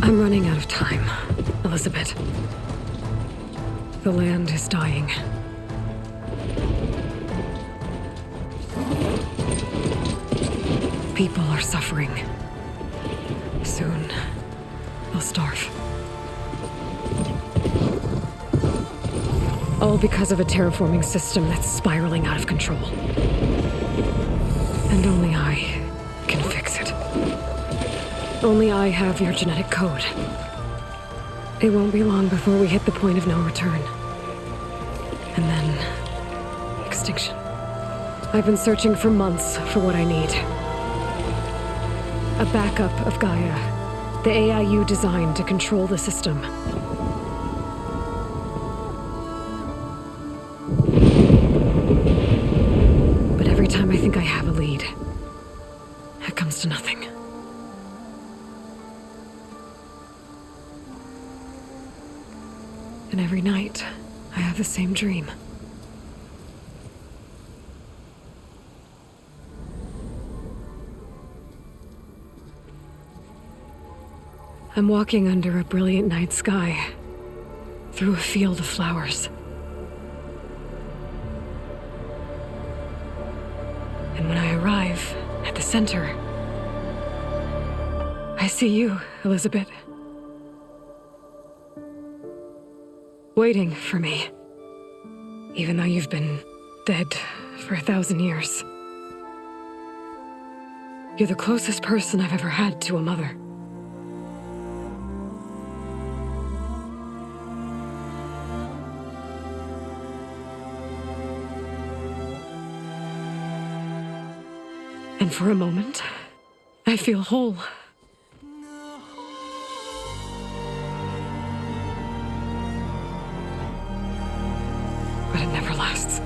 I'm running out of time, Elizabeth. The land is dying. People are suffering. Soon, they'll starve. All because of a terraforming system that's spiraling out of control. And only I can fix it. Only I have your genetic code. It won't be long before we hit the point of no return. And then... extinction. I've been searching for months for what I need. A backup of Gaia. The AI you designed to control the system. But every time I think I have a lead, it comes to nothing. And every night, I have the same dream. I'm walking under a brilliant night sky, through a field of flowers. And when I arrive at the center, I see you, Elizabeth. Waiting for me, even though you've been dead for 1,000 years. You're the closest person I've ever had to a mother. And for a moment, I feel whole. But it never lasts.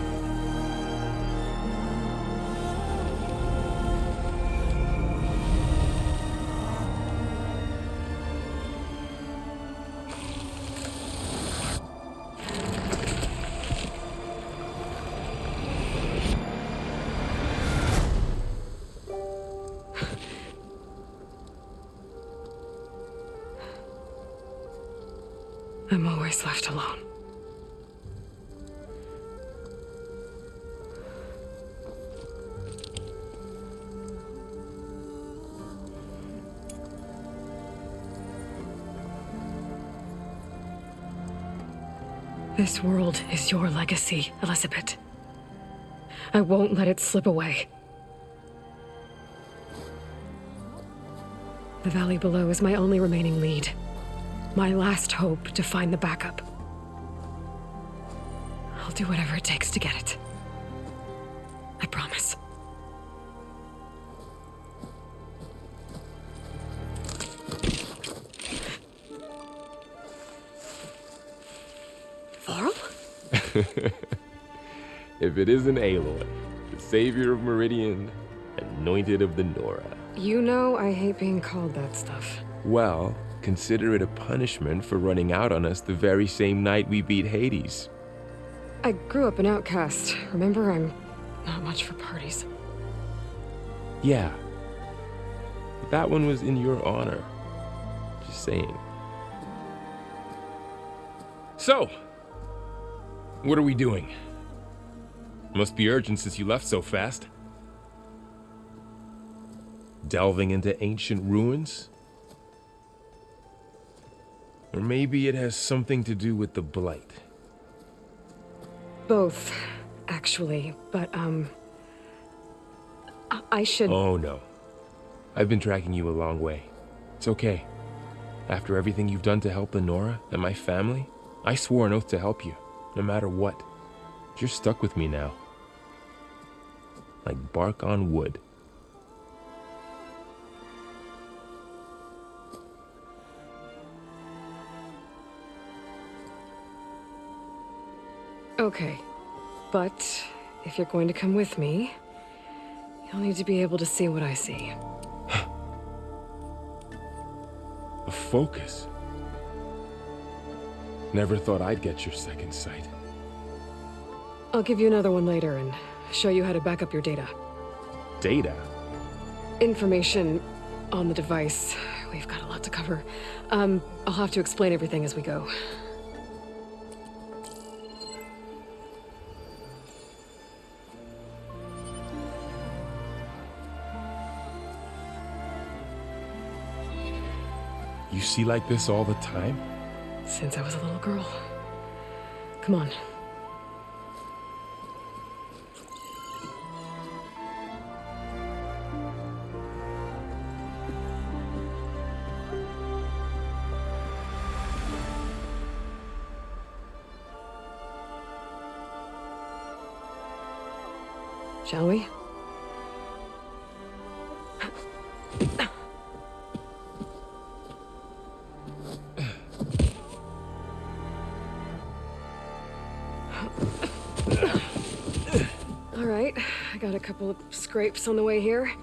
I'm always left alone. This world is your legacy, Elizabeth. I won't let it slip away. The valley below is my only remaining lead. My last hope to find the backup. I'll do whatever it takes to get it. I promise. Varl? If it isn't Aloy, the savior of Meridian, anointed of the Nora. You know I hate being called that stuff. Well, consider it a punishment for running out on us the very same night we beat Hades. I grew up an outcast. Remember, I'm not much for parties. Yeah. That one was in your honor. Just saying. So, what are we doing? Must be urgent since you left so fast. Delving into ancient ruins? Or maybe it has something to do with the Blight. Both, actually, but, I should... Oh, no. I've been tracking you a long way. It's okay. After everything you've done to help the Nora and my family, I swore an oath to help you, no matter what. You're stuck with me now. Like bark on wood. Okay, but if you're going to come with me, you'll need to be able to see what I see. A focus? Never thought I'd get your second sight. I'll give you another one later and show you how to back up your data. Data? Information on the device. We've got a lot to cover. I'll have to explain everything as we go. You see like this all the time? Since I was a little girl. Come on. Shall we? All right, I got a couple of scrapes on the way here.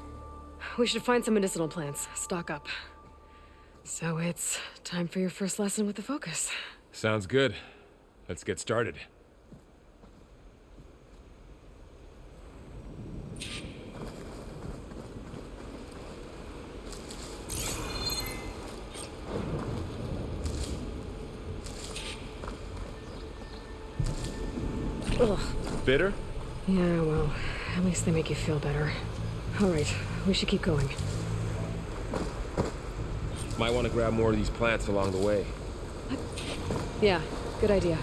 We should find some medicinal plants, stock up. So it's time for your first lesson with the focus. Sounds good. Let's get started. Ugh. Bitter? Yeah, well, at least they make you feel better. All right, we should keep going. Might want to grab more of these plants along the way. Yeah, good idea.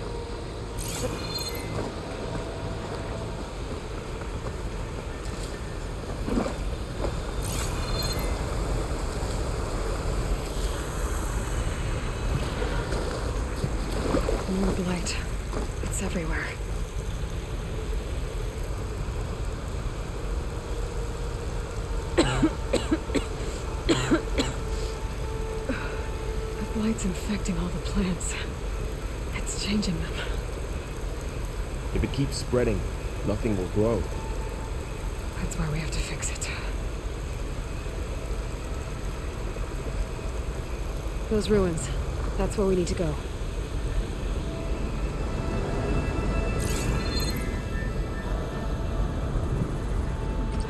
More blight. It's everywhere. The blight's infecting all the plants. It's changing them. If it keeps spreading, nothing will grow. That's why we have to fix it. Those ruins. That's where we need to go.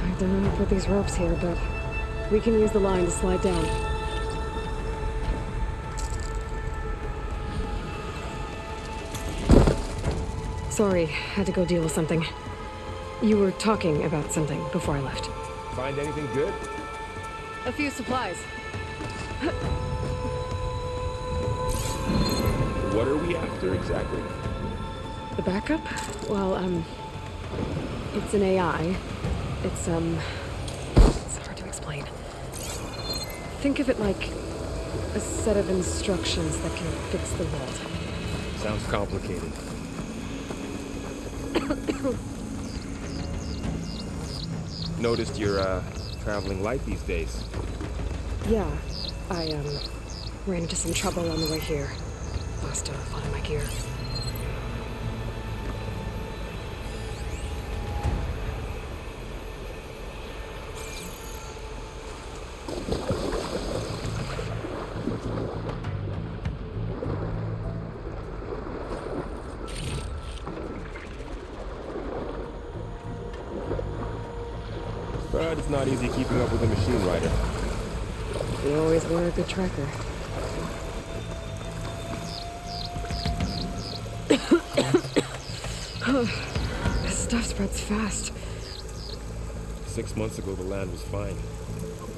I don't know how to put these ropes here, but we can use the line to slide down. Sorry, had to go deal with something. You were talking about something before I left. Find anything good? A few supplies. What are we after exactly? The backup? Well, it's an AI. It's hard to explain. Think of it like a set of instructions that can fix the world. Sounds complicated. Noticed you're, traveling light these days. Yeah, I, ran into some trouble on the way here. Lost a lot of my gear. But it's not easy keeping up with a machine rider. You always wear a good tracker. This stuff spreads fast. 6 months ago, the land was fine.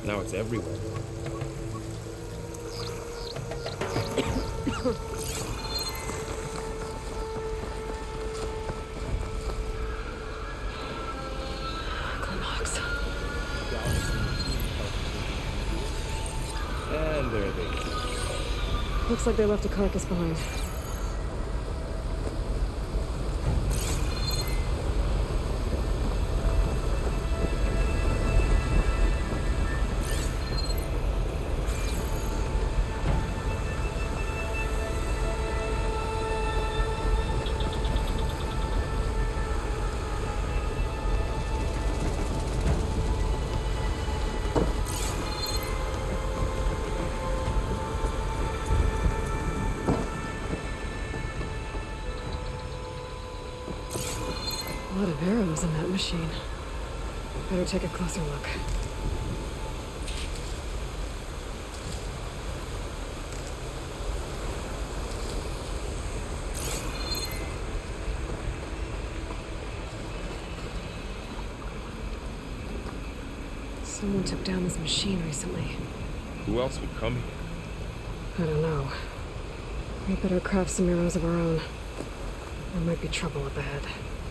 Now it's everywhere. And there they go. Looks like they left a carcass behind. A lot of arrows in that machine. Better take a closer look. Someone took down this machine recently. Who else would come here? I don't know. We better craft some arrows of our own. There might be trouble up ahead.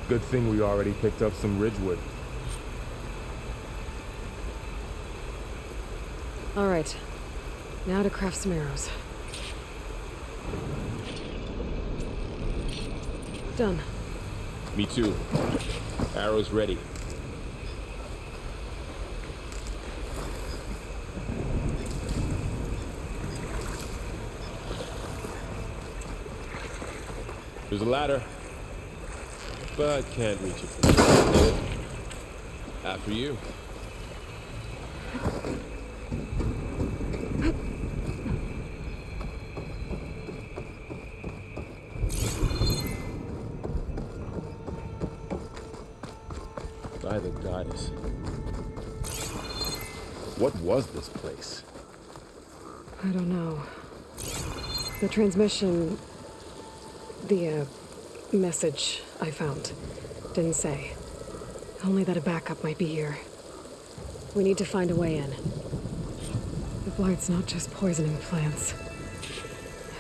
Good thing we already picked up some ridgewood. All right. Now to craft some arrows. Done. Me too. Arrows ready. There's a ladder, but can't reach it from here. After you. By the goddess. What was this place? I don't know. The transmission... The, message I found didn't say. Only that a backup might be here. We need to find a way in. The blight's not just poisoning plants.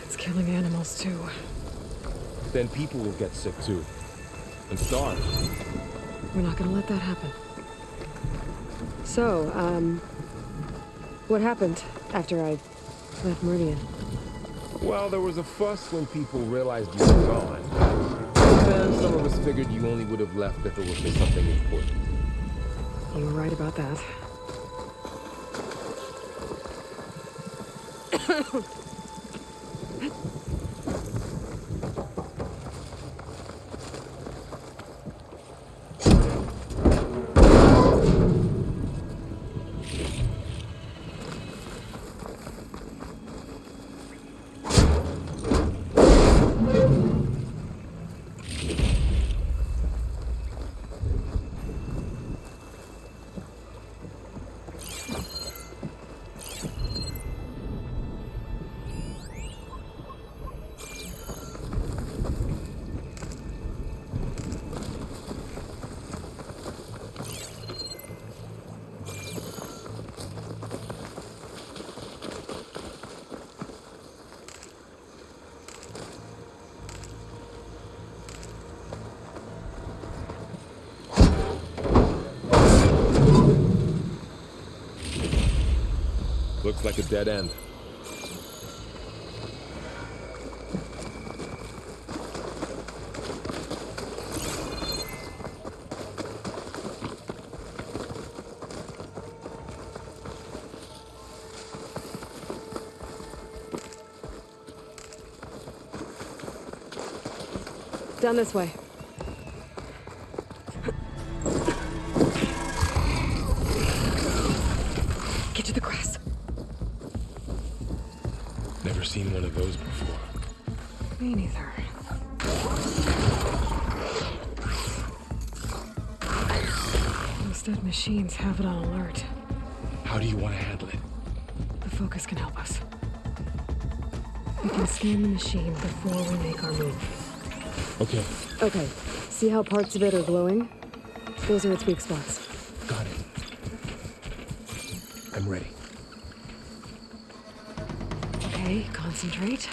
It's killing animals, too. Then people will get sick too. And starve. We're not gonna let that happen. So, what happened after I left Meridian? Well, there was a fuss when people realized you were gone. And some of us figured you only would have left if it was for something important. You were right about that. Looks like a dead end. Down this way. Get to the grass. Never seen one of those before. Me neither. Those dead machines have it on alert. How do you want to handle it? The focus can help us. We can scan the machine before we make our move. Okay, Okay, see how parts of it are glowing? Those are its weak spots. got it. I'm ready. Okay, concentrate.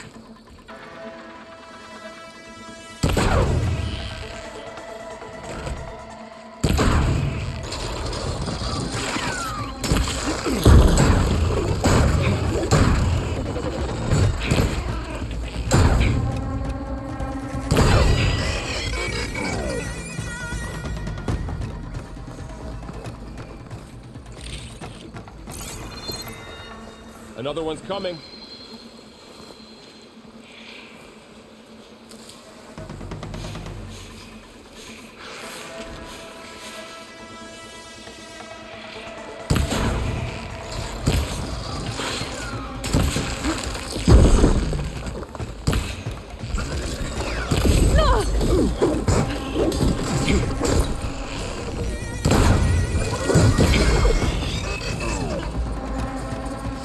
Another one's coming.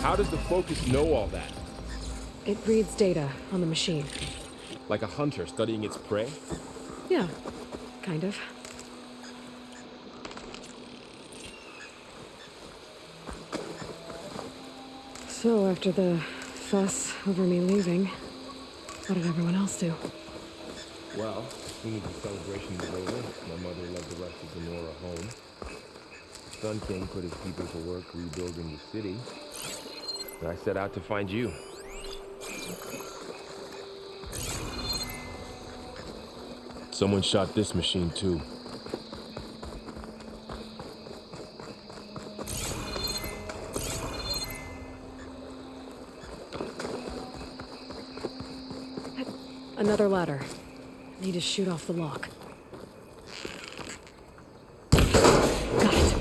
How does the focus know all that? It reads data on the machine. Like a hunter studying its prey? Yeah, kind of. So, after the fuss over me leaving, what did everyone else do? Well, as soon as the celebration was over, my mother led the rest of the Nora home. Son King put his people to work rebuilding the city, and I set out to find you. Someone shot this machine too. Another ladder. Need to shoot off the lock. Got it.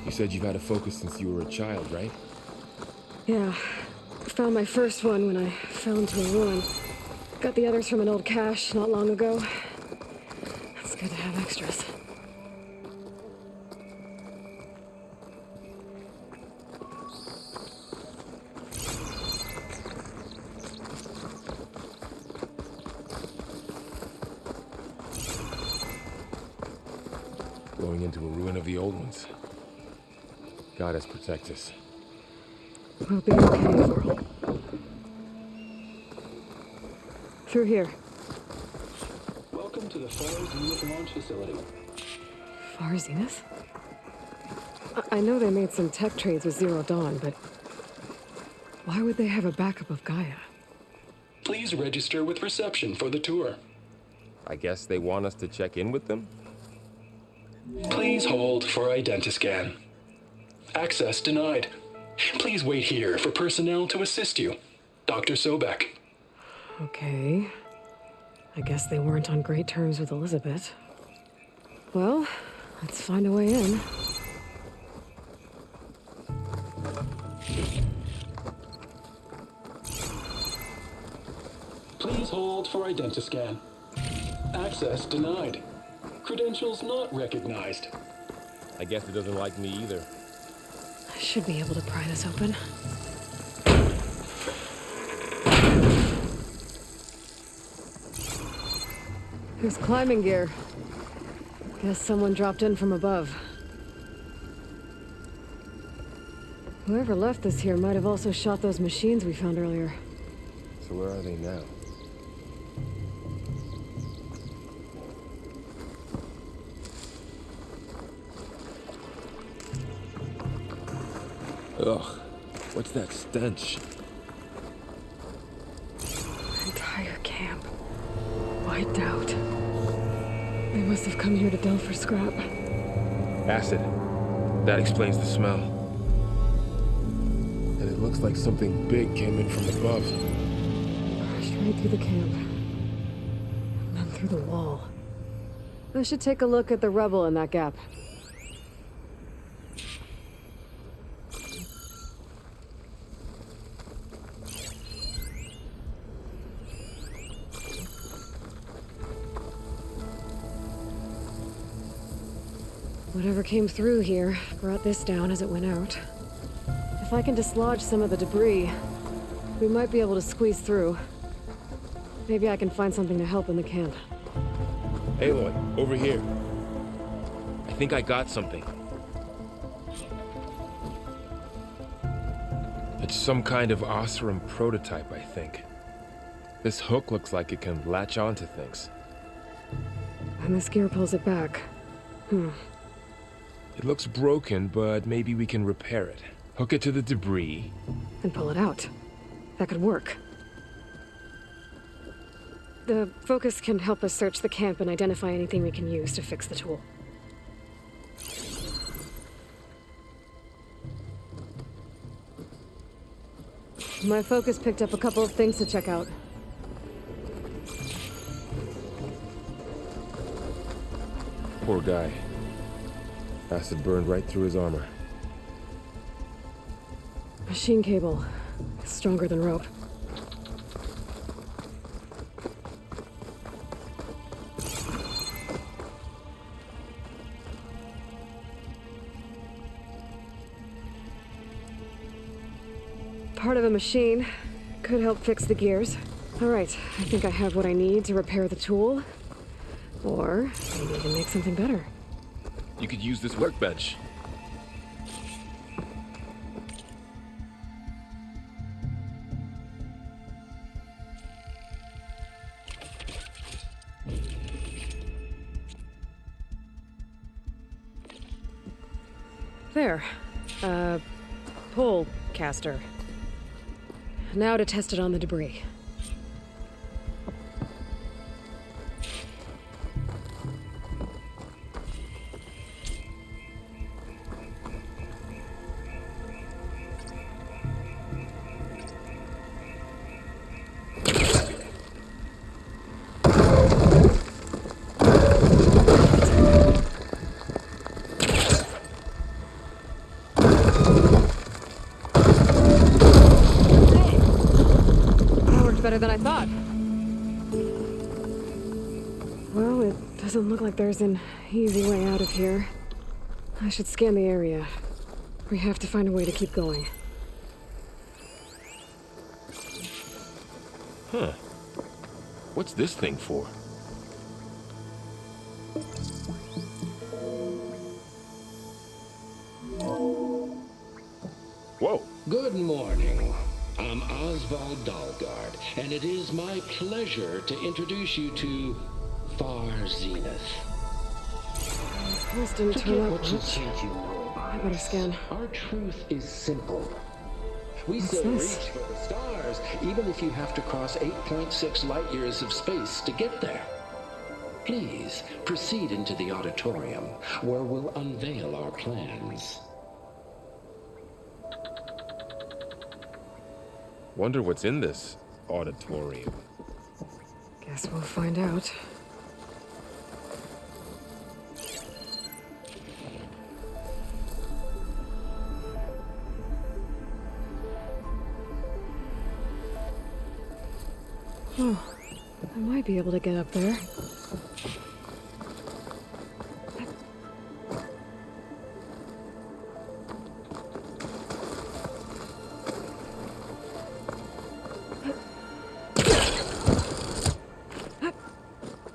You said you've had a focus since you were a child, right? Yeah. Found my first one when I fell into a ruin. Got the others from an old cache not long ago. It's good to have extras. Going into a ruin of the old ones. God has protect us. We'll be okay, Coral. Through here. Welcome to the Far Zenith launch facility. Far Zenith? I know they made some tech trades with Zero Dawn, but why would they have a backup of Gaia? Please register with reception for the tour. I guess they want us to check in with them? Please hold for identiscan. Access denied. Please wait here for personnel to assist you. Dr. Sobek. Okay. I guess they weren't on great terms with Elizabeth. Well, let's find a way in. Please hold for identiscan. Access denied. Credentials not recognized. I guess it doesn't like me either. I should be able to pry this open. There's climbing gear. Guess someone dropped in from above. Whoever left this here might have also shot those machines we found earlier. So where are they now? Ugh, what's that stench? Entire camp. Wiped out. They must have come here to delve for scrap. Acid. That explains the smell. And it looks like something big came in from above. Crashed right through the camp. And then through the wall. I should take a look at the rubble in that gap. Whatever came through here brought this down as it went out. If I can dislodge some of the debris, we might be able to squeeze through. Maybe I can find something to help in the camp. Aloy, over here. I think I got something. It's some kind of Osram prototype, I think. This hook looks like it can latch onto things. And this gear pulls it back. It looks broken, but maybe we can repair it. Hook it to the debris. And pull it out. That could work. The focus can help us search the camp and identify anything we can use to fix the tool. My focus picked up a couple of things to check out. Poor guy. Acid burned right through his armor. Machine cable. Stronger than rope. Part of a machine. Could help fix the gears. All right, I think I have what I need to repair the tool. Or maybe even make something better. You could use this workbench. There. Pole caster. Now to test it on the debris. Better than I thought. Well, it doesn't look like there's an easy way out of here. I should scan the area. We have to find a way to keep going. Huh. What's this thing for? Whoa. Good morning. I'm Oswald Dalgard, and it is my pleasure to introduce you to Far Zenith. Pulse didn't turn Forget up what you much. think you know about I better us. scan. Our truth is simple. We What's say this? reach for the stars, even if you have to cross 8.6 light years of space to get there. Please proceed into the auditorium, where we'll unveil our plans. Wonder what's in this auditorium. Guess we'll find out. Oh, I might be able to get up there.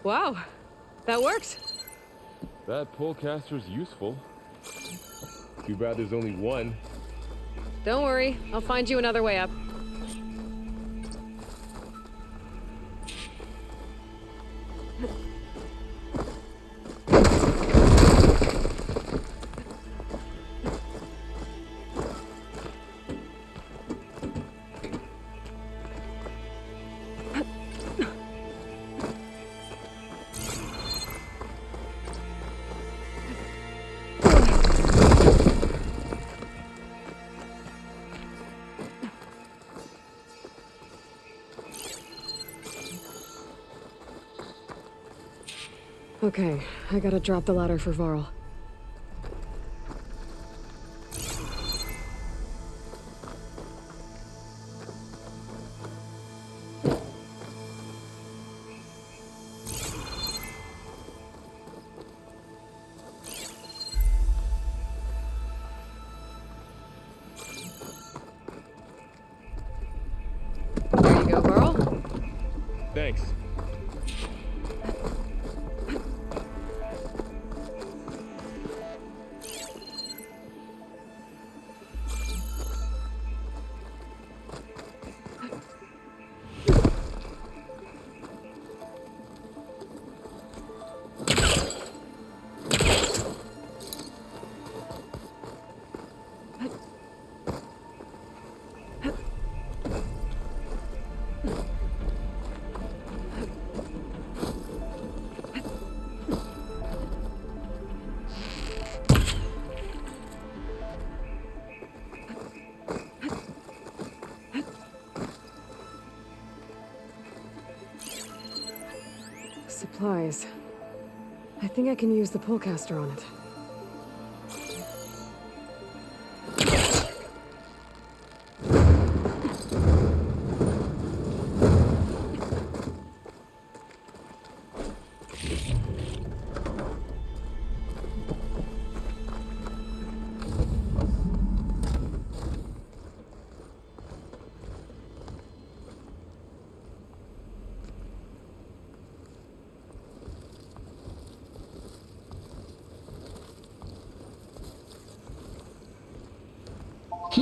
Wow, that worked. That polecaster's useful. Too bad there's only one. Don't worry, I'll find you another way up. Okay, I gotta drop the ladder for Varl. There you go, Varl. Thanks. Supplies. I think I can use the polecaster on it.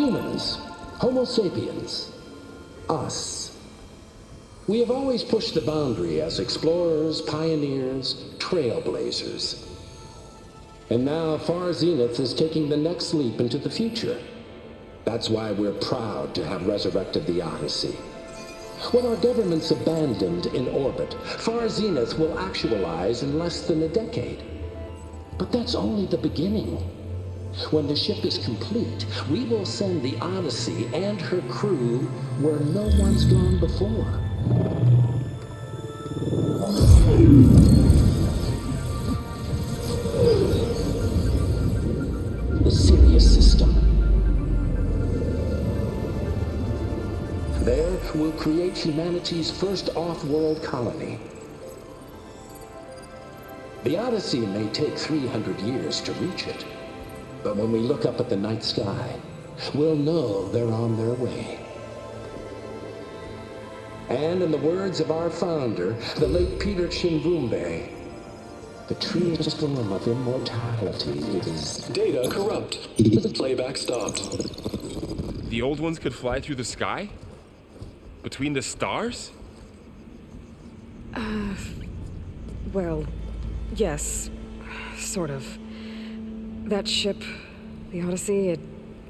Humans, Homo sapiens, us. We have always pushed the boundary as explorers, pioneers, trailblazers. And now Far Zenith is taking the next leap into the future. That's why we're proud to have resurrected the Odyssey. When our government's abandoned in orbit, Far Zenith will actualize in less than a decade. But that's only the beginning. When the ship is complete, we will send the Odyssey and her crew where no one's gone before. The Sirius system. There, we'll create humanity's first off-world colony. The Odyssey may take 300 years to reach it, but when we look up at the night sky, we'll know they're on their way. And in the words of our founder, the late Peter Chimbumbe, the true form of immortality is... Data corrupt. Playback stopped. The old ones could fly through the sky? Between the stars? Well, yes, sort of. That ship, the Odyssey, it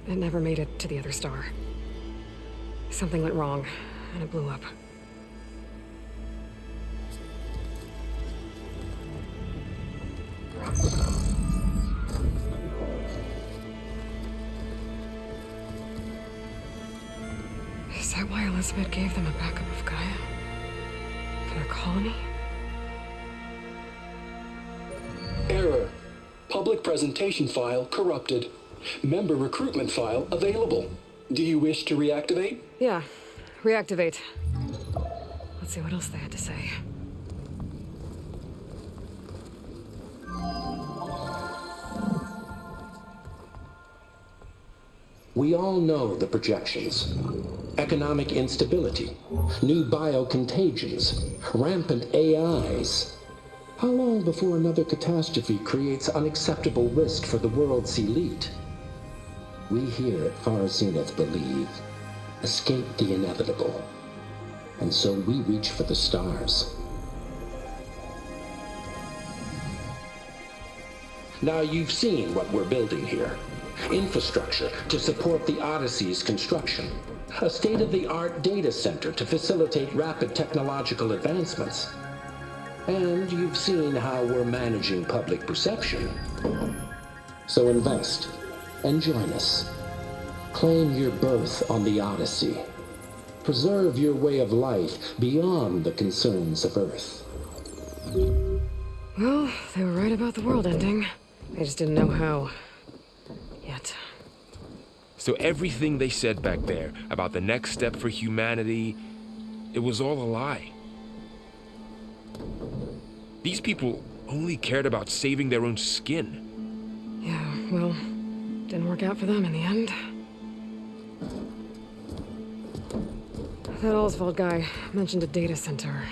never made it to the other star. Something went wrong, and it blew up. Is that why Elizabeth gave them a backup of Gaia? For their colony? Error. Public presentation file corrupted. Member recruitment file available. Do you wish to reactivate? Yeah, reactivate. Let's see what else they had to say. We all know the projections. Economic instability, new biocontagions, rampant AIs. How long before another catastrophe creates unacceptable risk for the world's elite? We here at Far Zenith believe, escape the inevitable. And so we reach for the stars. Now you've seen what we're building here. Infrastructure to support the Odyssey's construction. A state-of-the-art data center to facilitate rapid technological advancements. And you've seen how we're managing public perception. So invest and join us. Claim your berth on the Odyssey. Preserve your way of life beyond the concerns of Earth. Well, they were right about the world ending. They just didn't know how. Yet. So everything they said back there about the next step for humanity, it was all a lie. These people only cared about saving their own skin. Yeah, well, didn't work out for them in the end. That Oswald guy mentioned a data center.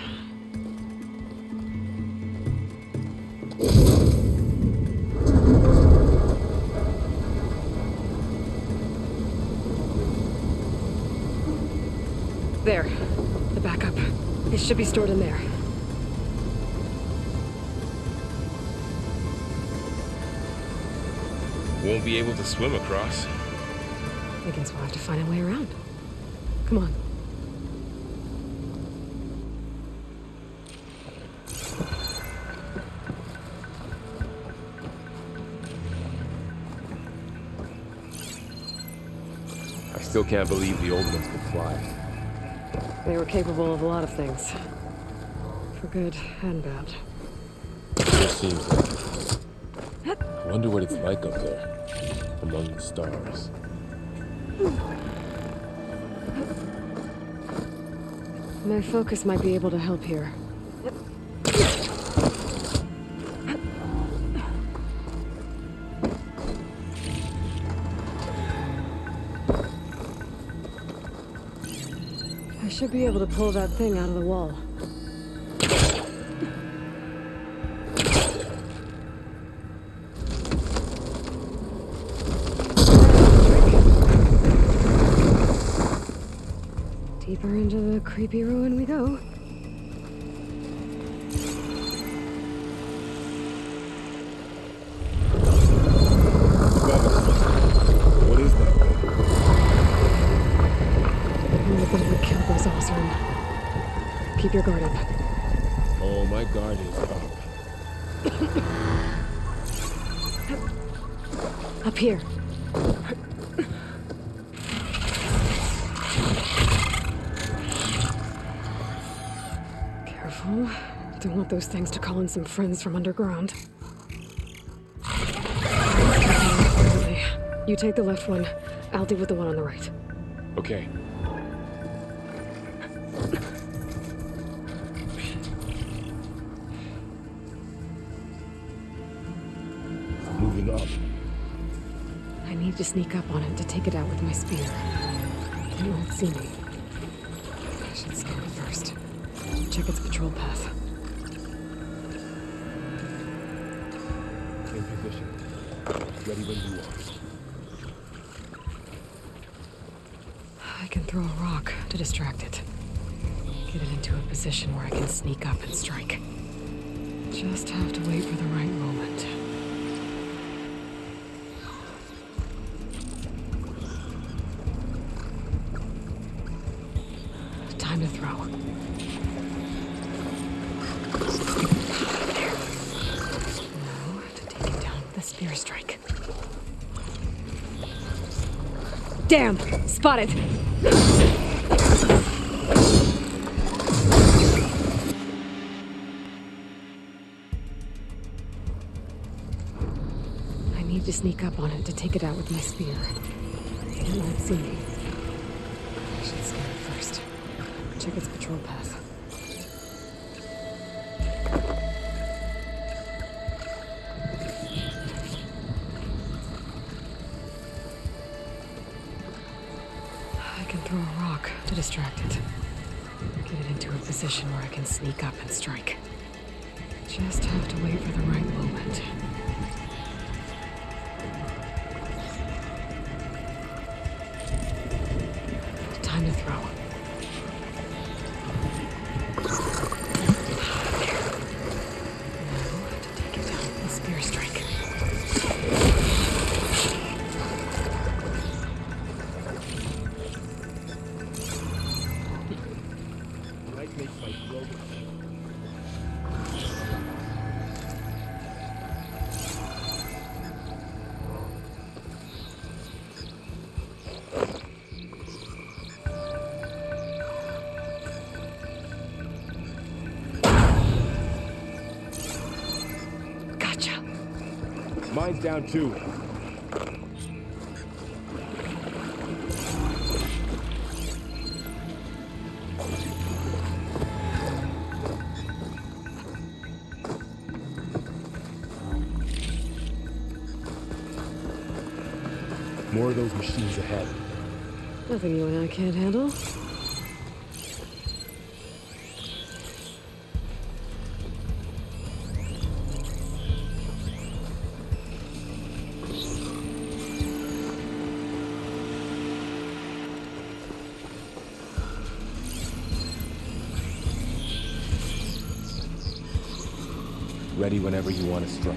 There, the backup. It should be stored in there. Won't be able to swim across. I guess we'll have to find a way around. Come on. I still can't believe the old ones could fly. They were capable of a lot of things. For good and bad. It just seems like it. I wonder what it's like up there, among the stars. My focus might be able to help here. I should be able to pull that thing out of the wall. Deeper into the creepy ruin we go. What is that? Nothing would kill those awesome. Keep your guard up. Oh, my guard is up. Up here. Careful. Don't want those things to call in some friends from underground. You take the left one. I'll deal with the one on the right. Okay. Moving up. I need to sneak up on it to take it out with my spear. It won't see me. I should scan it first. Check its patrol path. In position. Ready when you are. I can throw a rock to distract it. Get it into a position where I can sneak up and strike. Just have to wait for the right moment. Time to throw. There. Now to take it down with a spear strike. Damn! Spotted! I need to sneak up on it to take it out with my spear. It won't see me. I should scan it first. Check its patrol path. I can throw a rock to distract it. Get it into a position where I can sneak up and strike. Just have to wait for the right moment. Time to throw. There. Now to take it down with a spear strike. Might make my throat. Gotcha. Mine's down too. More of those machines ahead. Nothing you and I can't handle. Ready whenever you want to strike.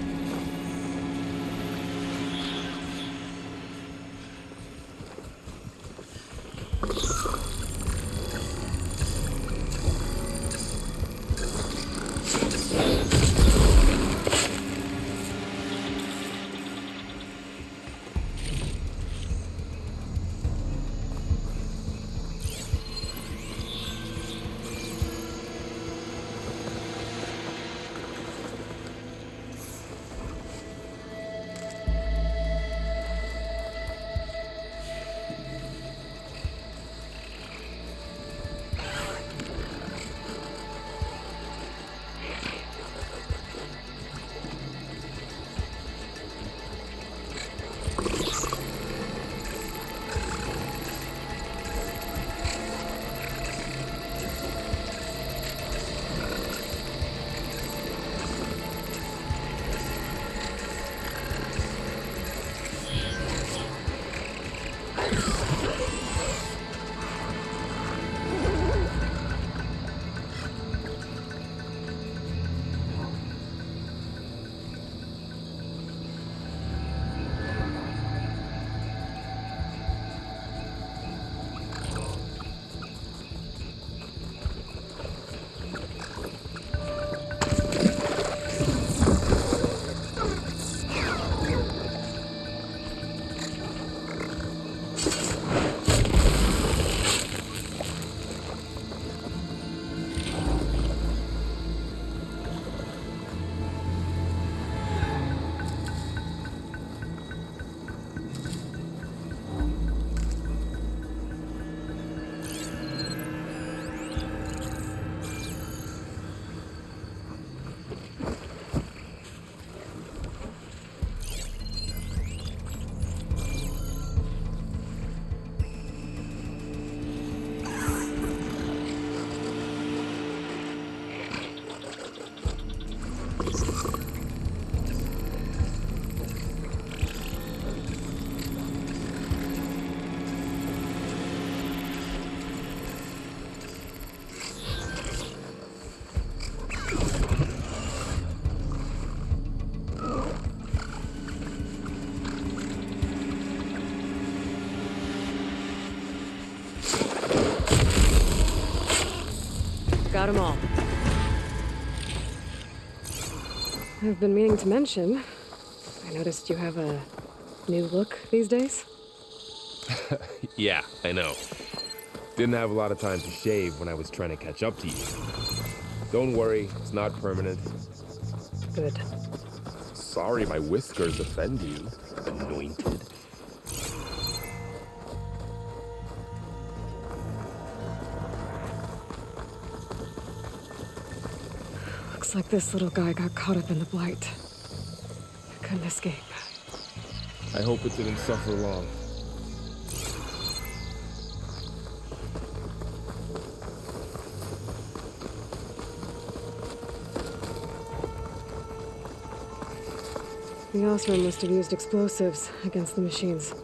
Got 'em all. I've been meaning to mention, I noticed you have a new look these days. Yeah, I know. Didn't have a lot of time to shave when I was trying to catch up to you. Don't worry, it's not permanent. Good. Sorry my whiskers offend you, anointed. Looks like this little guy got caught up in the blight. Couldn't escape. I hope it didn't suffer long. The Osram must have used explosives against the machines.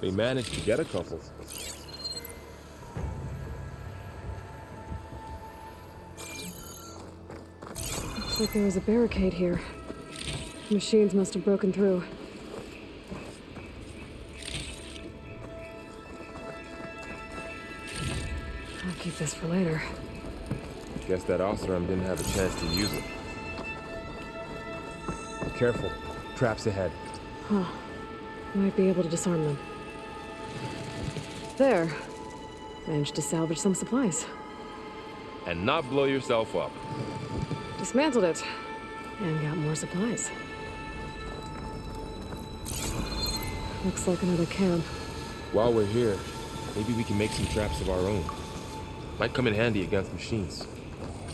They managed to get a couple. Looks like there was a barricade here. Machines must have broken through. I'll keep this for later. Guess that Osram didn't have a chance to use it. Careful. Traps ahead. Huh. Might be able to disarm them. There. Managed to salvage some supplies. And not blow yourself up. Dismantled it. And got more supplies. Looks like another camp. While we're here, maybe we can make some traps of our own. Might come in handy against machines.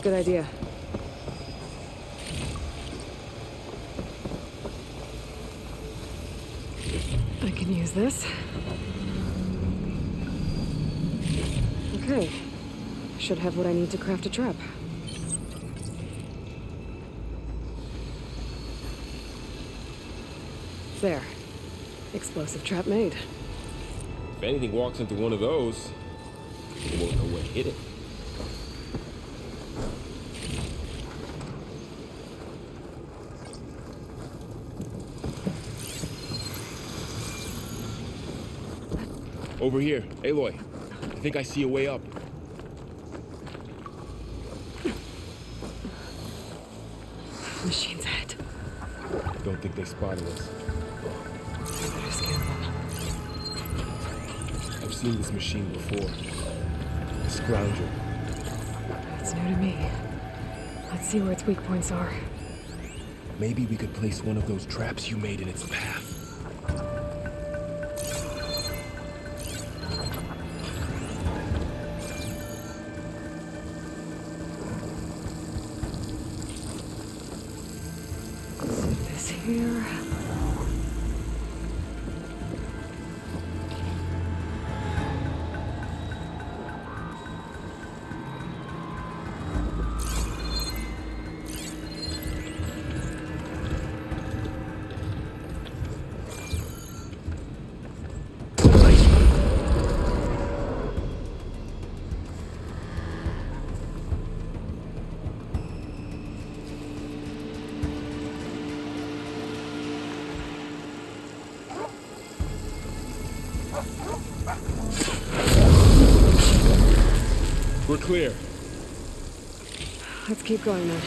Good idea. I can use this. Okay. Should have what I need to craft a trap. There. Explosive trap made. If anything walks into one of those, they won't know what hit it. Over here, Aloy. I think I see a way up. Machine's ahead. Don't think they spotted us. I better scan them. I've seen this machine before. A scrounger. It's new to me. Let's see where its weak points are. Maybe we could place one of those traps you made in its path. Set this here. We're clear. Let's keep going then.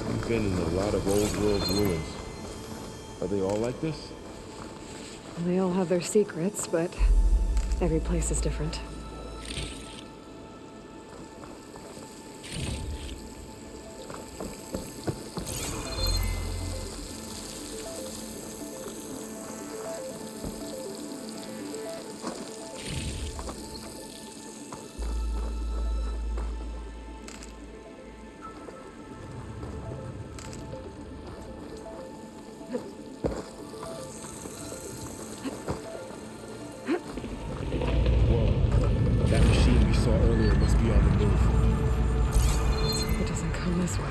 We've been in a lot of old world ruins. Are they all like this? They all have their secrets, but every place is different. this way.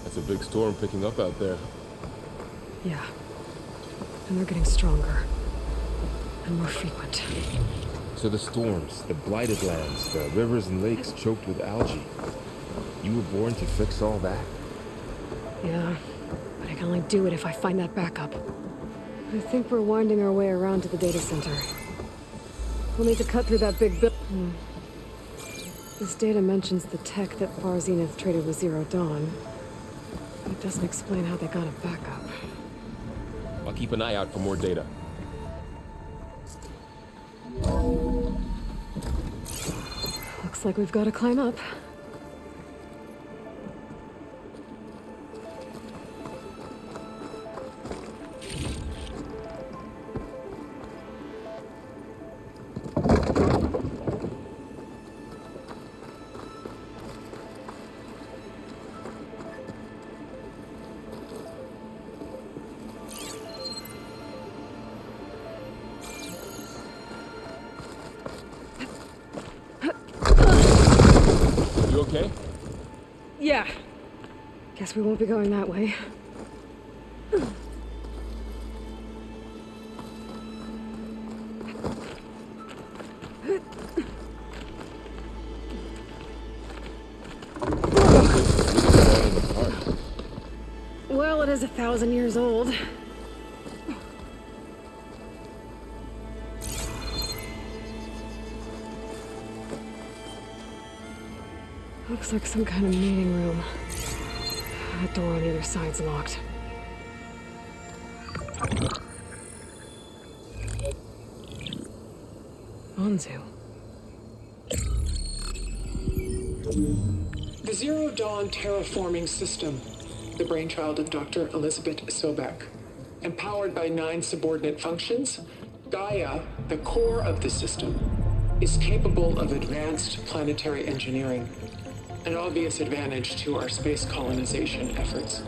It's a big storm picking up out there. Yeah. And they're getting stronger. And more frequent. So the storms, the blighted lands, the rivers and lakes choked with algae. You were born to fix all that? Yeah. But I can only do it if I find that backup. I think we're winding our way around to the data center. We'll need to cut through that big This data mentions the tech that Far Zenith traded with Zero Dawn. It doesn't explain how they got a backup. I'll keep an eye out for more data. Looks like we've got to climb up. Okay? Yeah. Guess we won't be going that way. Well, it is 1,000 years old. Looks like some kind of meeting room. That door on the other side's locked. Anzu. The Zero Dawn terraforming system, the brainchild of Dr. Elizabeth Sobek. Empowered by 9 subordinate functions, Gaia, the core of the system, is capable of advanced planetary engineering, an obvious advantage to our space colonization efforts.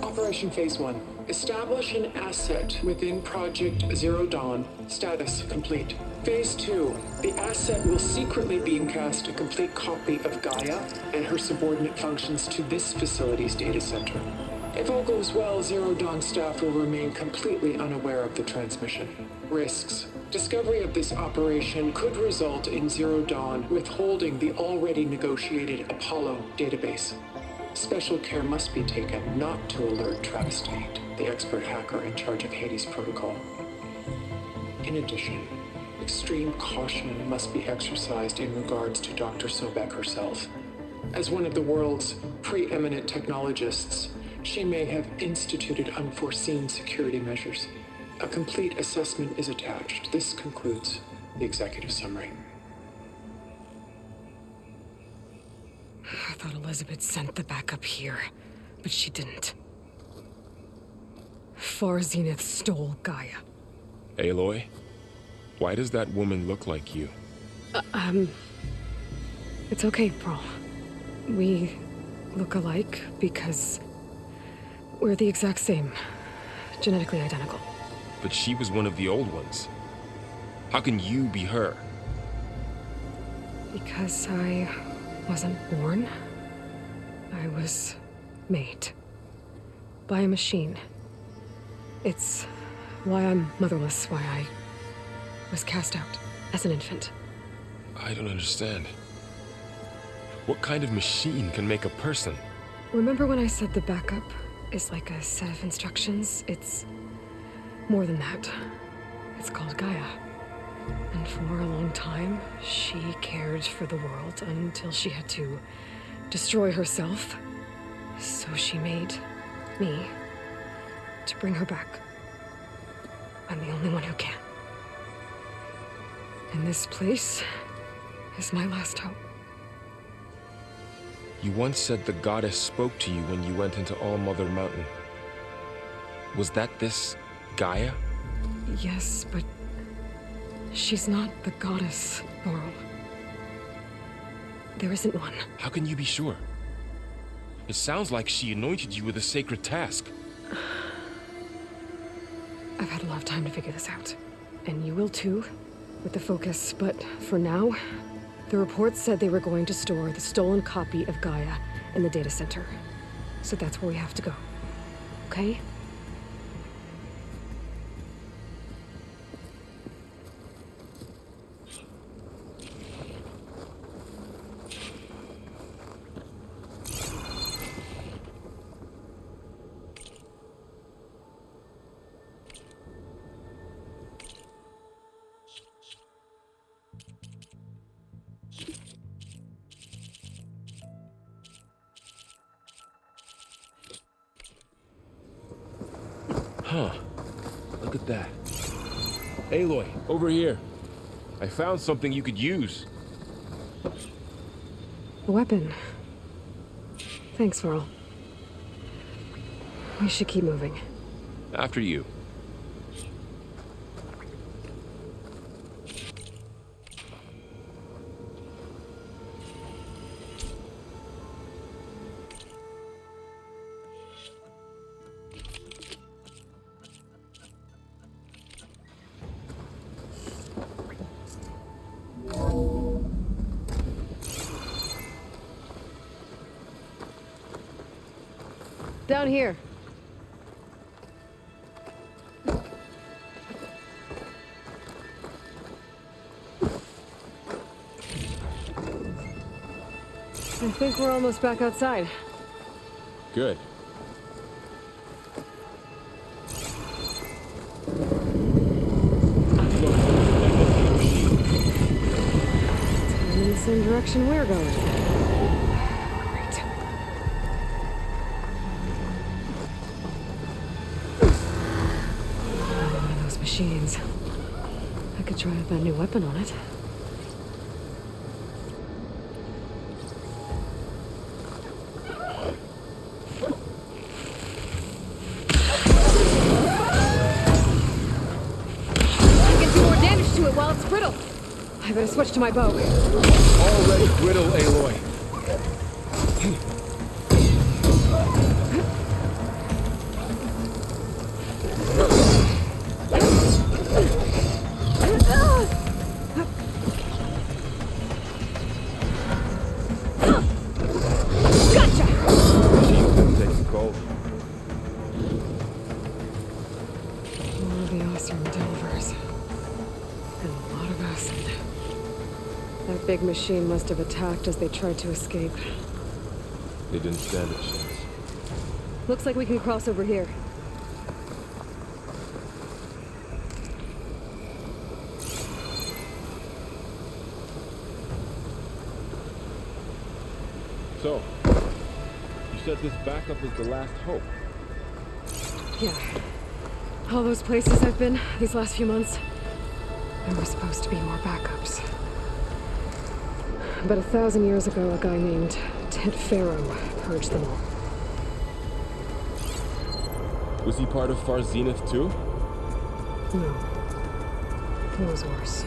Operation Phase 1. Establish an asset within Project Zero Dawn. Status complete. Phase 2. The asset will secretly beamcast a complete copy of Gaia and her subordinate functions to this facility's data center. If all goes well, Zero Dawn staff will remain completely unaware of the transmission. Risks. Discovery of this operation could result in Zero Dawn withholding the already negotiated Apollo database. Special care must be taken not to alert Travis Tate, the expert hacker in charge of Hades Protocol. In addition, extreme caution must be exercised in regards to Dr. Sobek herself. As one of the world's preeminent technologists, she may have instituted unforeseen security measures. A complete assessment is attached. This concludes the executive summary. I thought Elizabeth sent the backup here, but she didn't. Far Zenith stole Gaia. Aloy? Why does that woman look like you? It's okay, Pearl. We look alike because we're the exact same. Genetically identical. But she was one of the old ones. How can you be her? Because I wasn't born. I was made. By a machine. It's why I'm motherless, why I was cast out as an infant. I don't understand. What kind of machine can make a person? Remember when I said the backup is like a set of instructions? It's more than that. It's called Gaia. And for a long time, she cared for the world until she had to destroy herself. So she made me to bring her back. I'm the only one who can. And this place is my last hope. You once said the goddess spoke to you when you went into All Mother Mountain. Was that this Gaia? Yes, but She's not the goddess, Laurel. There isn't one. How can you be sure? It sounds like she anointed you with a sacred task. I've had a lot of time to figure this out. And you will too, with the focus. But for now, the reports said they were going to store the stolen copy of Gaia in the data center. So that's where we have to go. Okay? Huh. Look at that. Aloy, over here. I found something you could use. A weapon. Thanks, Varl. We should keep moving. After you. Down here. I think we're almost back outside. Good. It's in the same direction we're going. Great. One of those machines. I could try out that new weapon on it. While it's brittle. I better switch to my bow. Already brittle, Aloy. Gotcha! She's been taking cold. More of the awesome delvers. And a lot of acid. That big machine must have attacked as they tried to escape. They didn't stand a chance. Looks like we can cross over here. So, you said this backup was the last hope. Yeah. All those places I've been these last few months, there were supposed to be more backups. But 1,000 years ago, a guy named Ted Pharaoh purged them all. Was he part of Far Zenith too? No. It was worse.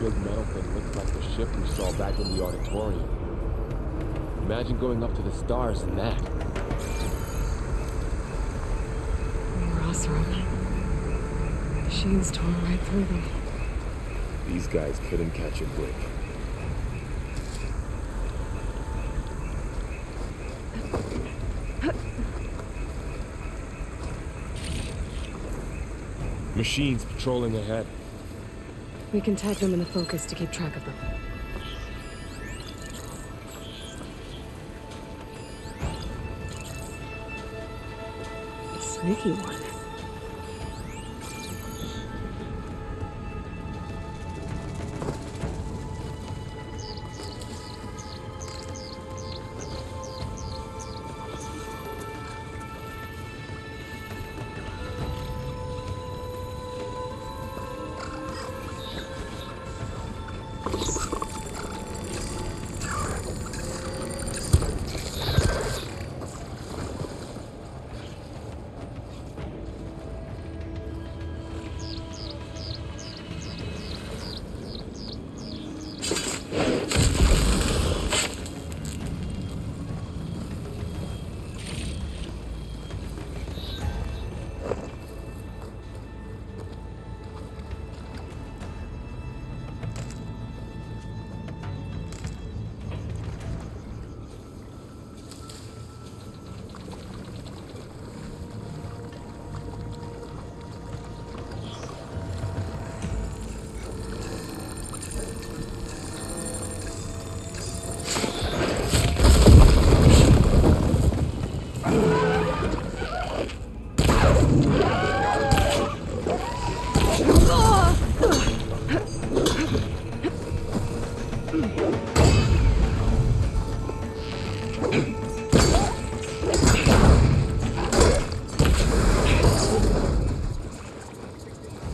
Big metal thing looks like the ship we saw back in the auditorium. Imagine going up to the stars in that. We were Osram. Machines tore right through them. These guys couldn't catch a break. Machines patrolling ahead. We can tag them in the focus to keep track of them. Sneaky one.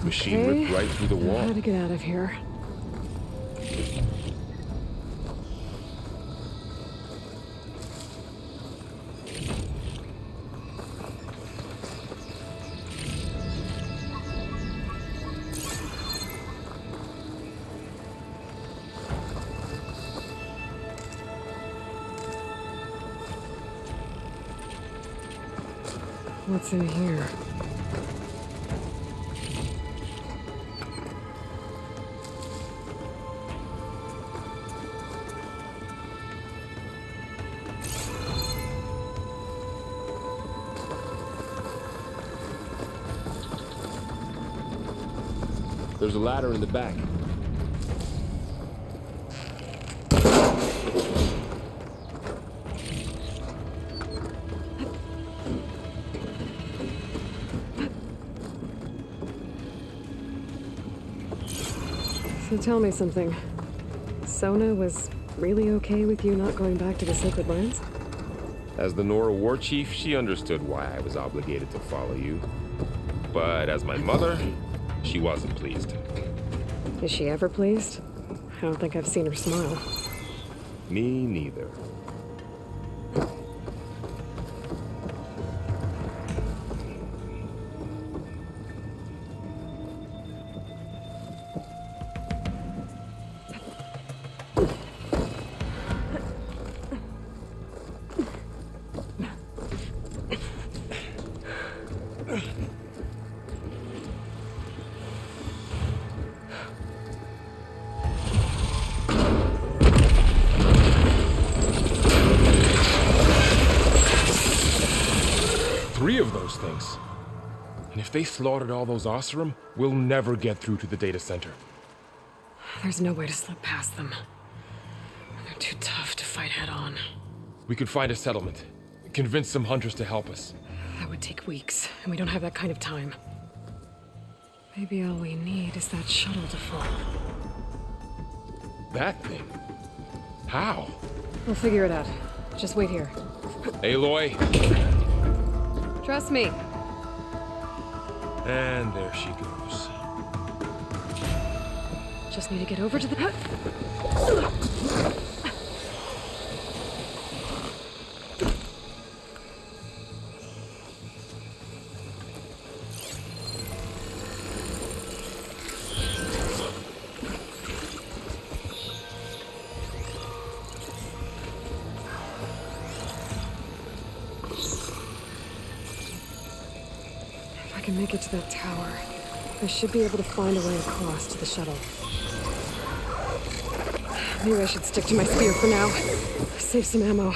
Machine ripped right through the wall. How to get out of here? What's in here? There's a ladder in the back. So tell me something. Sona was really okay with you not going back to the Sacred Lands? As the Nora war chief, she understood why I was obligated to follow you. But as my mother, she wasn't pleased. Is she ever pleased? I don't think I've seen her smile. Me neither. Three of those things. And if they slaughtered all those Oseram, we'll never get through to the data center. There's no way to slip past them. They're too tough to fight head on. We could find a settlement. Convince some hunters to help us. That would take weeks, and we don't have that kind of time. Maybe all we need is that shuttle to fall. That thing? How? We'll figure it out. Just wait here. Aloy. Trust me. And there she goes. Just need to get over to the... If I can make it to that tower, I should be able to find a way across to the shuttle. Maybe I should stick to my spear for now. Save some ammo.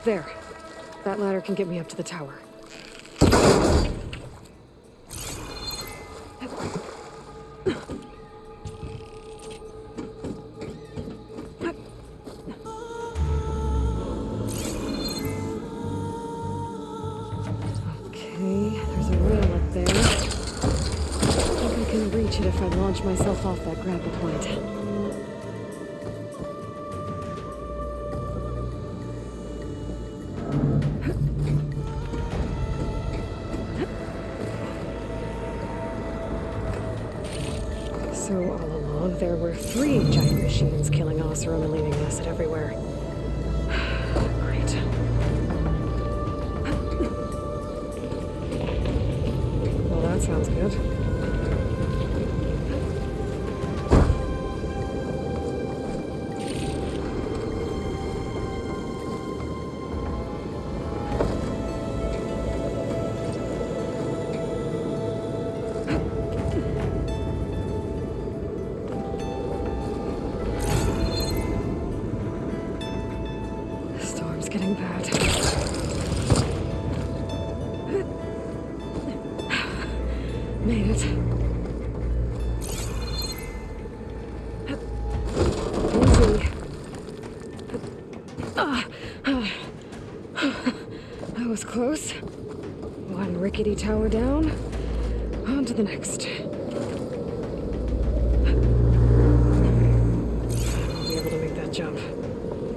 There. That ladder can get me up to the tower. Okay, there's a rail up there. I think I can reach it if I launch myself off that grapple point. So all along, there were 3 giant machines killing Osram and leaving acid everywhere. Great. Well, that sounds good. Getting bad. Made it. Easy. That was close. One rickety tower down. On to the next. I won't be able to make that jump.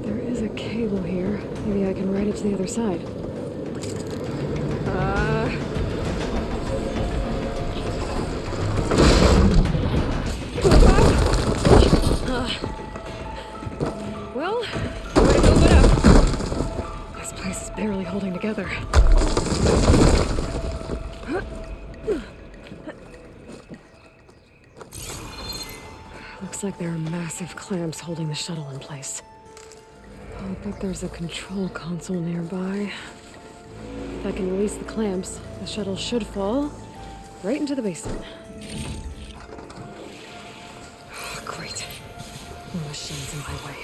There is a cable here. Maybe I can ride it to the other side. Well, way to build it up. This place is barely holding together. Looks like there are massive clamps holding the shuttle in place. I bet there's a control console nearby. If I can release the clamps, the shuttle should fall right into the basin. Great. More machines in my way.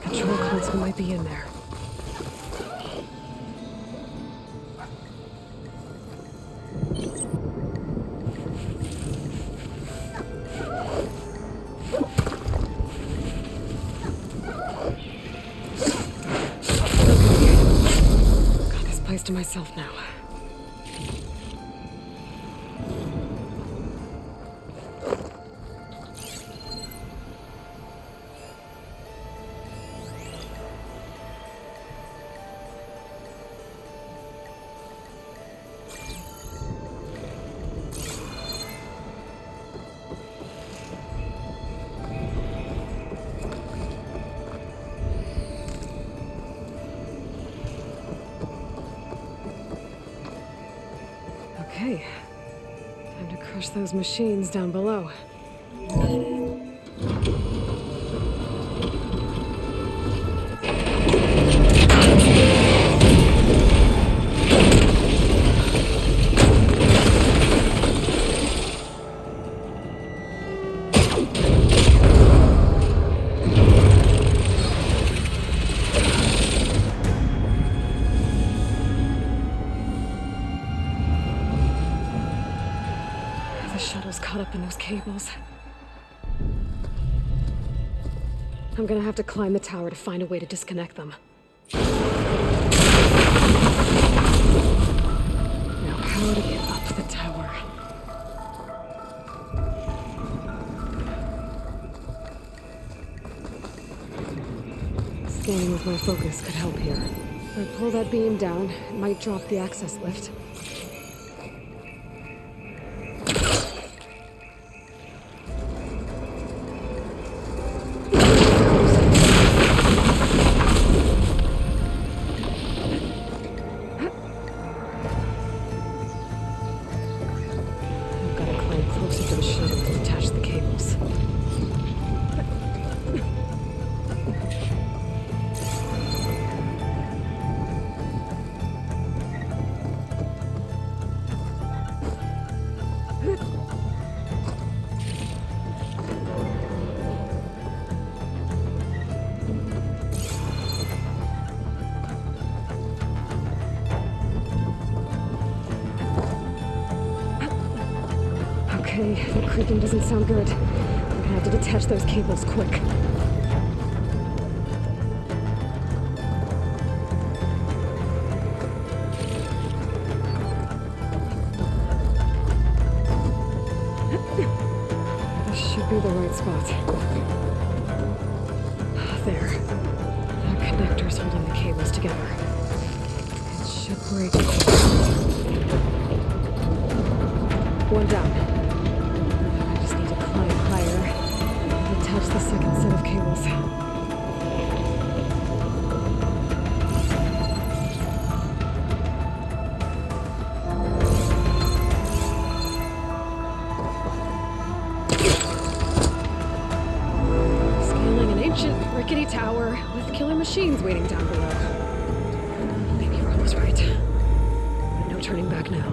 Control console might be in there. Got this place to myself now. Okay. Time to crush those machines down below. The shuttle's caught up in those cables. I'm gonna have to climb the tower to find a way to disconnect them. Now, how to get up the tower? Staying with my focus could help here. If I pull that beam down, it might drop the access lift. I've got to climb closer to the shuttle to detach the cables. Okay, the creaking doesn't sound good. I'm gonna have to detach those cables quick. This should be the right spot. There. That connector's holding the cables together. It should break. One down. I just need to climb higher and attach the second set of cables. Rickety tower with killer machines waiting down below. Maybe Rob was right. But no turning back now.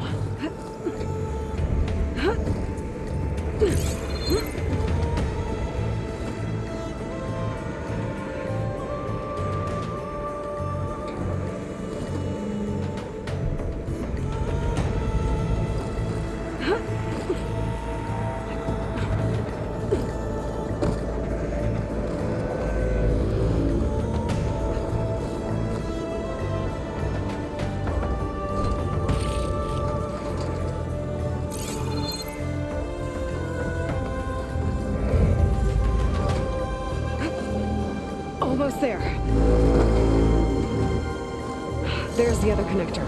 Almost there. There's the other connector.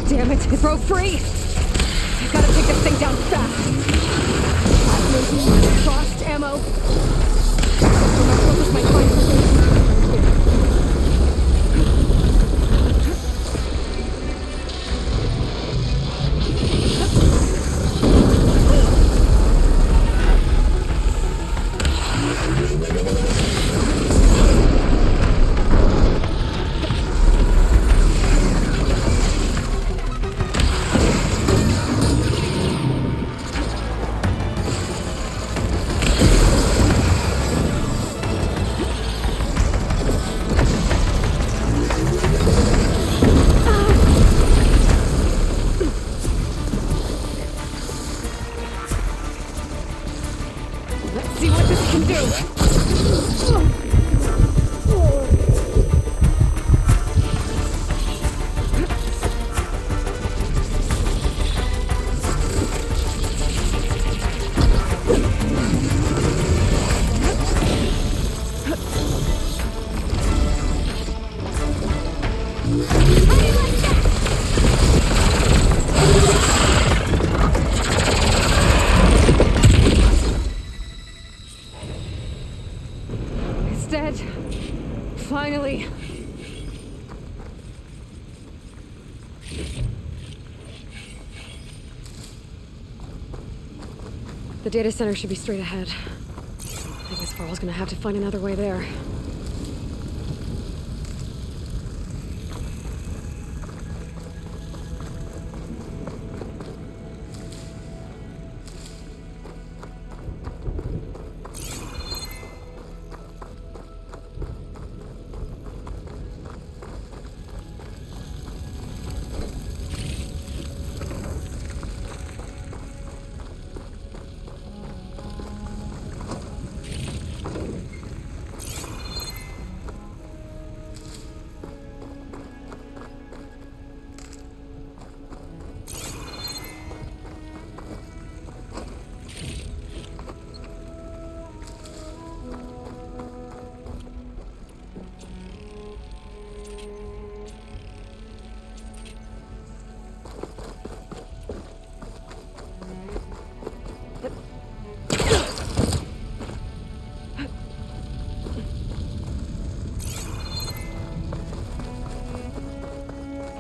Damn it, it broke free! I gotta take this thing down fast! Maybe frost ammo? My focus might find something. See what this can do! It's dead. Finally. The data center should be straight ahead. I guess Varl's gonna have to find another way there.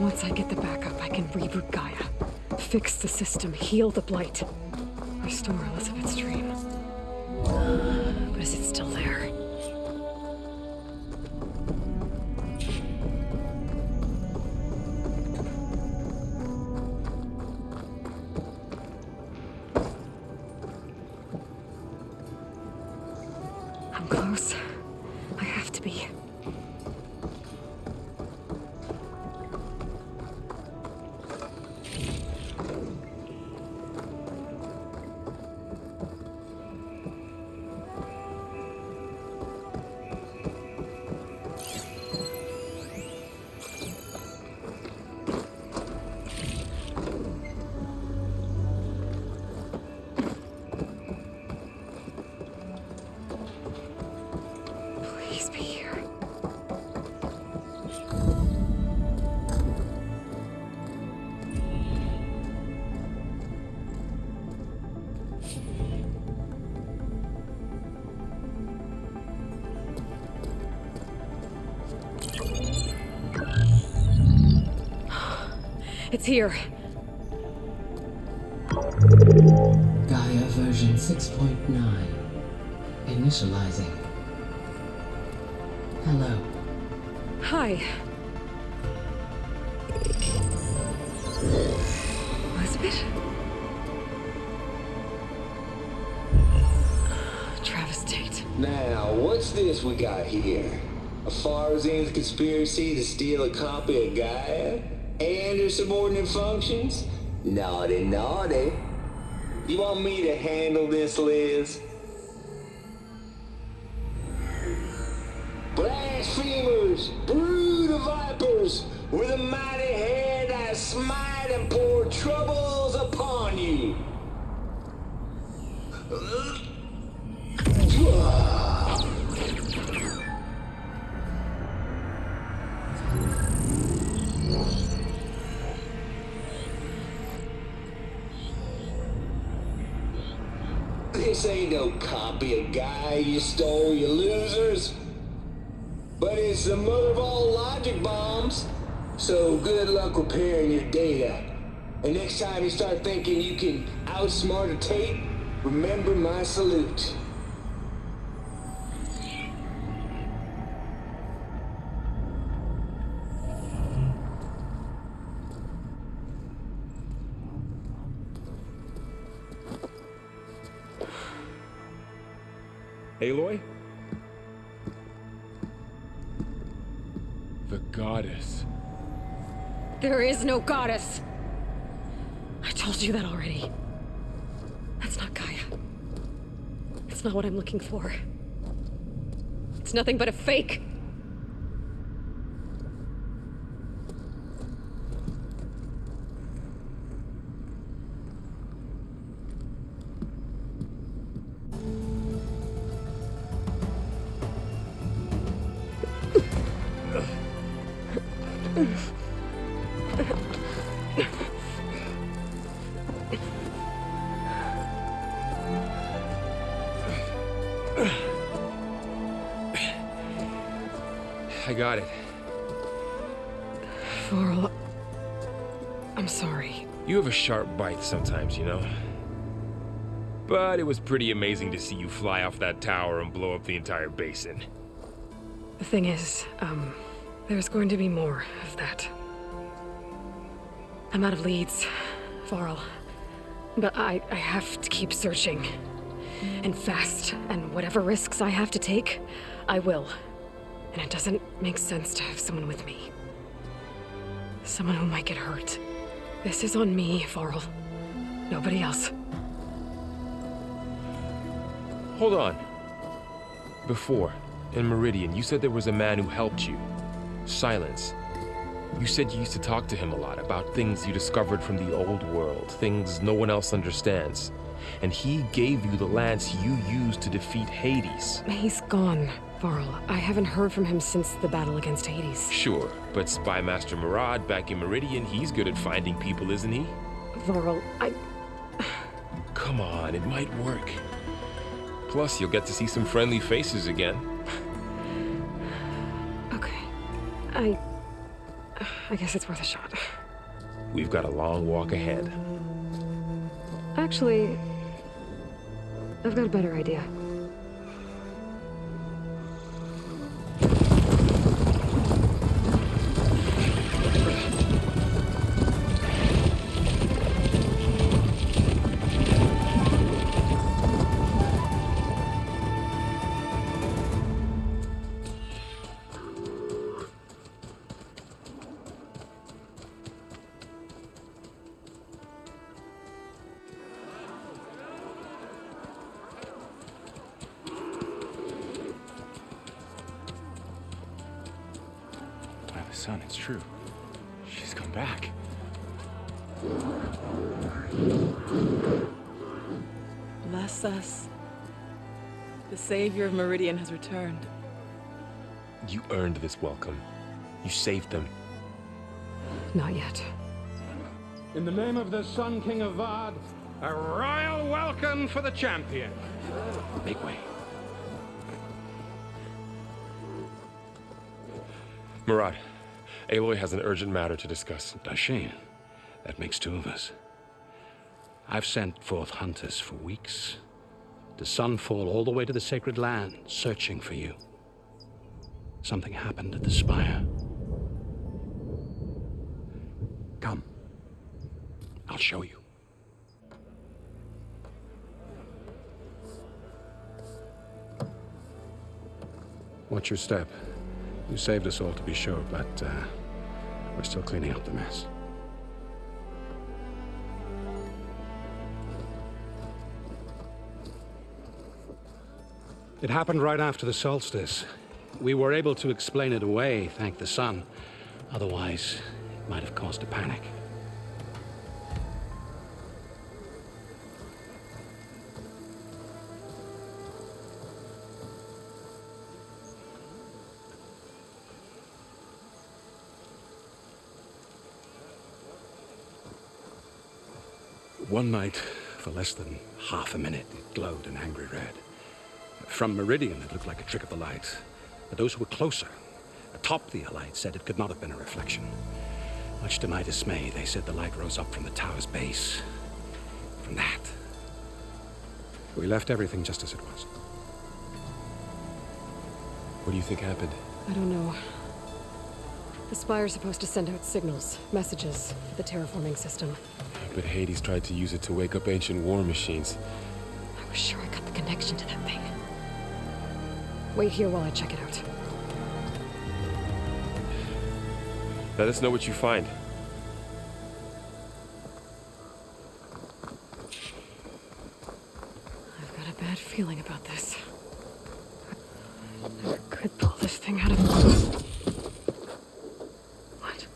Once I get the backup, I can reboot Gaia, fix the system, heal the blight, restore Elizabeth's dream. But is it still there? I'm close. I have to be. Please be here. It's here. Gaia version 6.9. Initializing. Hello. Hi. Elizabeth? Travis Tate. Now, what's this we got here? A Farzian's conspiracy to steal a copy of Gaia? And her subordinate functions? Naughty, naughty. You want me to handle this, Liz? Blasphemers, brood of vipers, with a mighty hand I smite and pour troubles upon you. This ain't no copy of Gaia you stole, you losers. But it's the mother of all logic bombs. So good luck repairing your data. And next time you start thinking you can outsmart a tape, remember my salute. Aloy? The goddess. There is no goddess. I told you that already. That's not Gaia. It's not what I'm looking for. It's nothing but a fake. I got it. Varl, I'm sorry. You have a sharp bite sometimes, you know? But it was pretty amazing to see you fly off that tower and blow up the entire basin. The thing is, there's going to be more of that. I'm out of leads, Varl. But I have to keep searching. And fast, and whatever risks I have to take, I will. And it doesn't make sense to have someone with me. Someone who might get hurt. This is on me, Varl. Nobody else. Hold on. Before, in Meridian, you said there was a man who helped you. Silence. You said you used to talk to him a lot about things you discovered from the old world, things no one else understands. And he gave you the lance you used to defeat Hades. He's gone, Varl. I haven't heard from him since the battle against Hades. Sure, but Spy Master Murad back in Meridian, he's good at finding people, isn't he? Varl, Come on, it might work. Plus, you'll get to see some friendly faces again. Okay. I guess it's worth a shot. We've got a long walk ahead. Actually, I've got a better idea. Son, it's true. She's come back. Bless us. The savior of Meridian has returned. You earned this welcome. You saved them. Not yet. In the name of the Sun King of Vard, a royal welcome for the champion. Make way. Murad, Aloy has an urgent matter to discuss. Does she? That makes two of us. I've sent forth hunters for weeks, to sunfall all the way to the sacred land, searching for you. Something happened at the spire. Come. I'll show you. Watch your step. You saved us all, to be sure, but we're still cleaning up the mess. It happened right after the solstice. We were able to explain it away, thank the sun. Otherwise, it might have caused a panic. One night, for less than half a minute. It glowed an angry red. From Meridian, it looked like a trick of the light. But those who were closer, atop the light, said it could not have been a reflection. Much to my dismay, they said the light rose up from the tower's base. From that, we left everything just as it was. What do you think happened? I don't know. The Spire's supposed to send out signals, messages for the terraforming system. But Hades tried to use it to wake up ancient war machines. I was sure I got the connection to that thing. Wait here while I check it out. Let us know what you find. I've got a bad feeling about this. I never could pull this thing out of... What?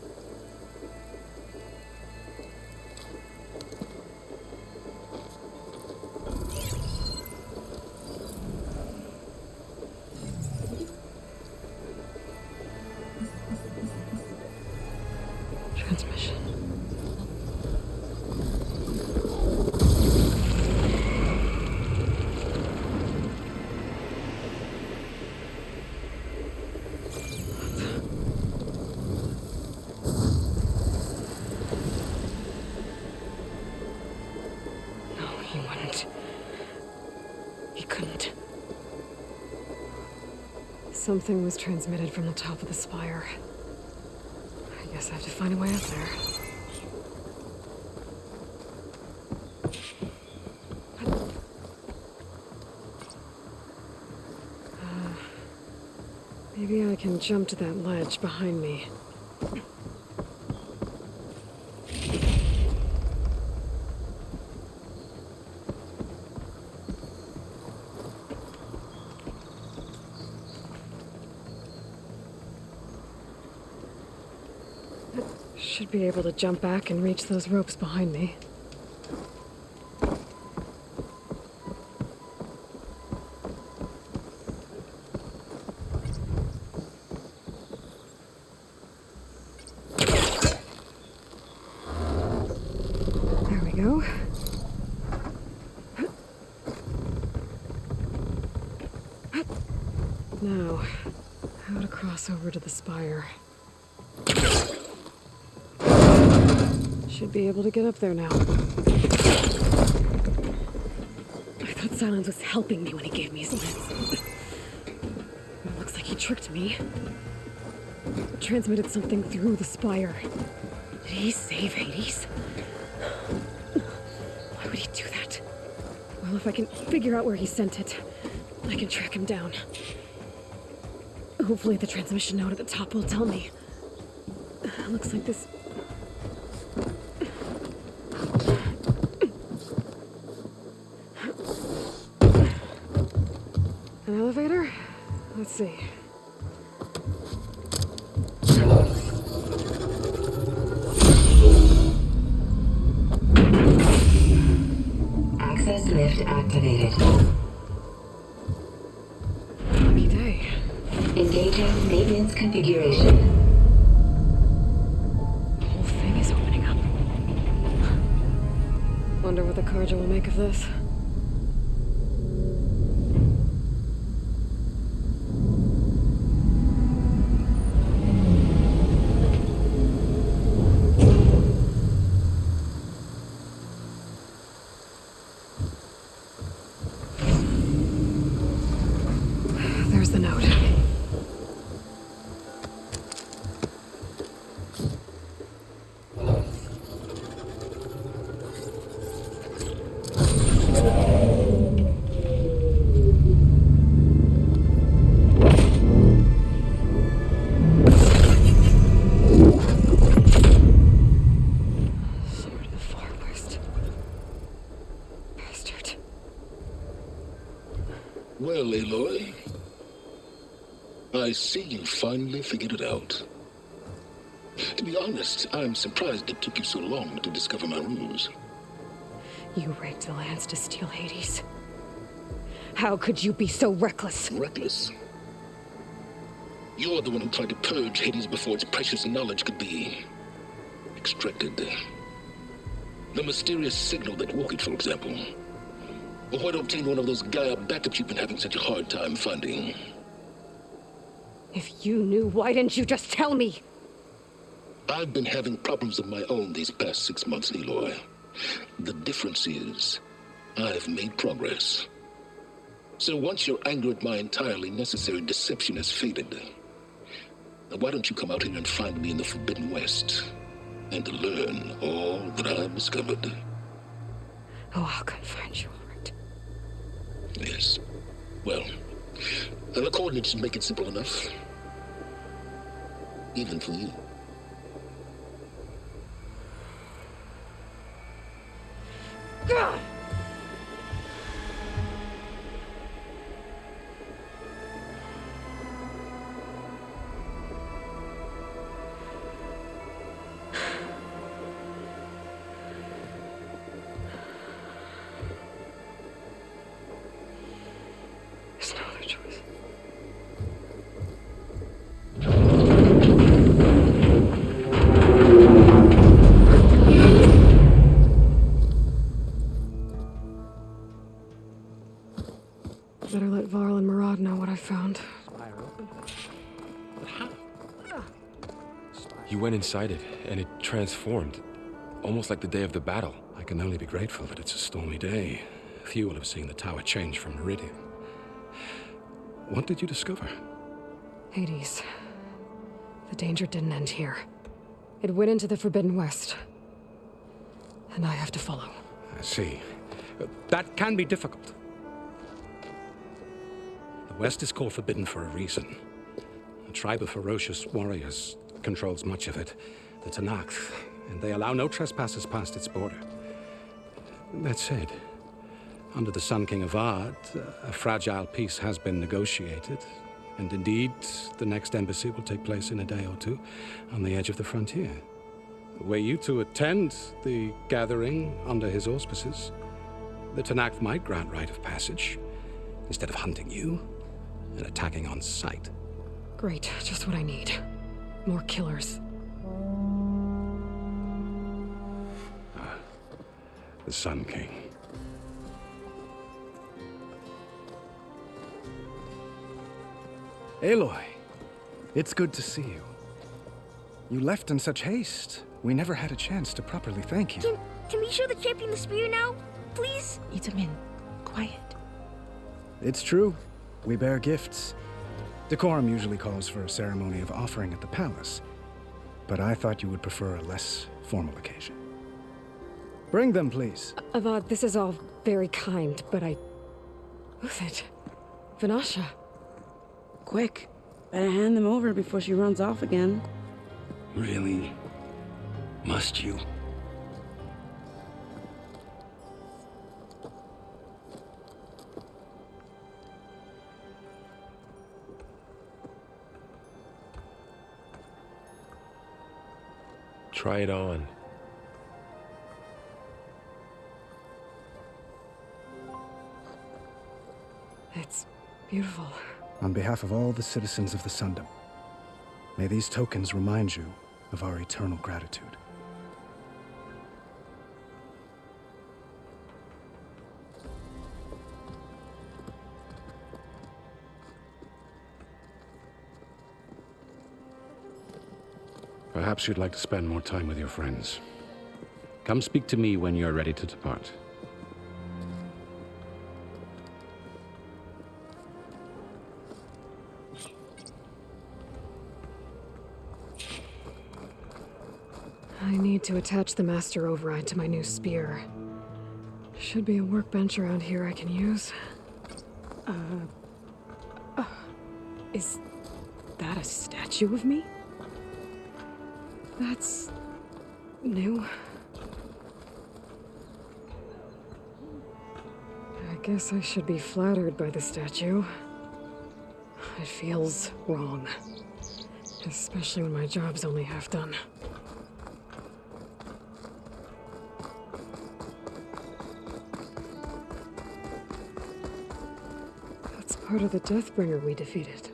Transmission. No, he wouldn't. He couldn't. Something was transmitted from the top of the spire. I guess I have to find a way up there. Maybe I can jump to that ledge behind me. Should be able to jump back and reach those ropes behind me. There we go. Now, how to cross over to the spire. Should be able to get up there now. I thought Silence was helping me when he gave me his lens. It looks like he tricked me. Transmitted something through the spire. Did he save Hades? Why would he do that? Well, if I can figure out where he sent it, I can track him down. Hopefully the transmission note at the top will tell me. Looks like this... An elevator? Let's see. Access lift activated. Lucky day. Engaging maintenance configuration. The whole thing is opening up. Wonder what the Carja will make of this. There's the note. Sword of the Far West. Bastard. Well, Aloy, I see you finally figured it out. To be honest, I'm surprised it took you so long to discover my ruse. You rigged the lands to steal Hades. How could you be so reckless? Reckless? You're the one who tried to purge Hades before its precious knowledge could be extracted. The mysterious signal that woke it, for example. Or where to obtain one of those Gaia backups you've been having such a hard time finding. If you knew, why didn't you just tell me? I've been having problems of my own these past 6 months, Aloy. The difference is, I've made progress. So once your anger at my entirely necessary deception has faded, why don't you come out here and find me in the Forbidden West and learn all that I've discovered? Oh, I'll come find you, all right. Yes. Well, the coordinates should make it simple enough. Even for you. God! There's no other choice. Better let Varl and Murad know what I found. You went inside it, and it transformed. Almost like the day of the battle. I can only be grateful that it's a stormy day. Few will have seen the tower change from Meridian. What did you discover? Hades. The danger didn't end here. It went into the Forbidden West. And I have to follow. I see. That can be difficult. The West is called Forbidden for a reason. A tribe of ferocious warriors controls much of it, the Tanakh, and they allow no trespassers past its border. That said, under the Sun King of Ard, a fragile peace has been negotiated, and indeed, the next embassy will take place in a day or two on the edge of the frontier. Were you to attend the gathering under his auspices, the Tanakh might grant right of passage, instead of hunting you and attacking on sight. Great, just what I need. More killers. The Sun King. Aloy, it's good to see you. You left in such haste. We never had a chance to properly thank you. Can we show the champion the spear now? Please? Itamin, quiet. It's true. We bear gifts. Decorum usually calls for a ceremony of offering at the palace, but I thought you would prefer a less formal occasion. Bring them, please. Avad, this is all very kind, but Who's it? Vanasha. Quick, better hand them over before she runs off again. Really? Must you? Try it on. It's beautiful. On behalf of all the citizens of the Sundom, may these tokens remind you of our eternal gratitude. Perhaps you'd like to spend more time with your friends. Come speak to me when you're ready to depart. I need to attach the master override to my new spear. Should be a workbench around here I can use. Is that a statue of me? That's new. I guess I should be flattered by the statue. It feels wrong. Especially when my job's only half done. That's part of the Deathbringer we defeated.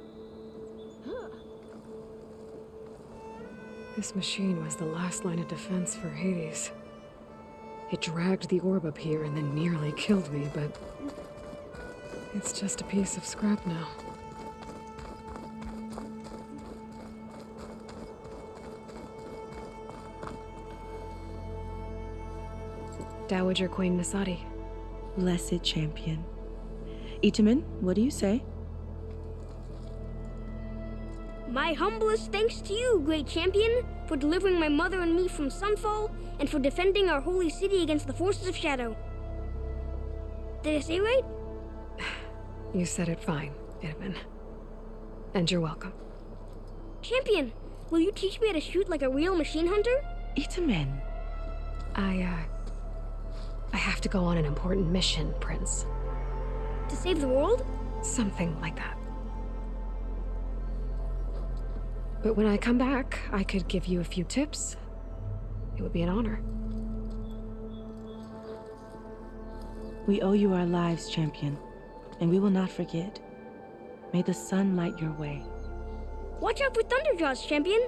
This machine was the last line of defense for Hades. It dragged the orb up here and then nearly killed me, but it's just a piece of scrap now. Dowager Queen Nasadi. Blessed champion. Itamen, what do you say? My humblest thanks to you, great champion, for delivering my mother and me from Sunfall, and for defending our holy city against the forces of Shadow. Did I say right? You said it fine, Itamen. And you're welcome. Champion, will you teach me how to shoot like a real machine hunter? Itamen. I have to go on an important mission, Prince. To save the world? Something like that. But when I come back, I could give you a few tips. It would be an honor. We owe you our lives, champion, and we will not forget. May the sun light your way. Watch out for Thunderjaws, champion!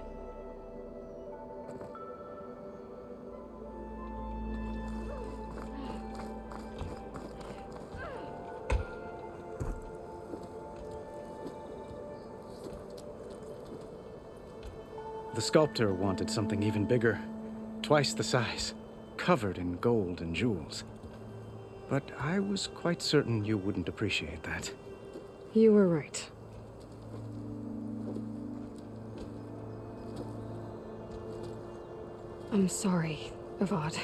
The sculptor wanted something even bigger, twice the size, covered in gold and jewels. But I was quite certain you wouldn't appreciate that. You were right. I'm sorry, Avad.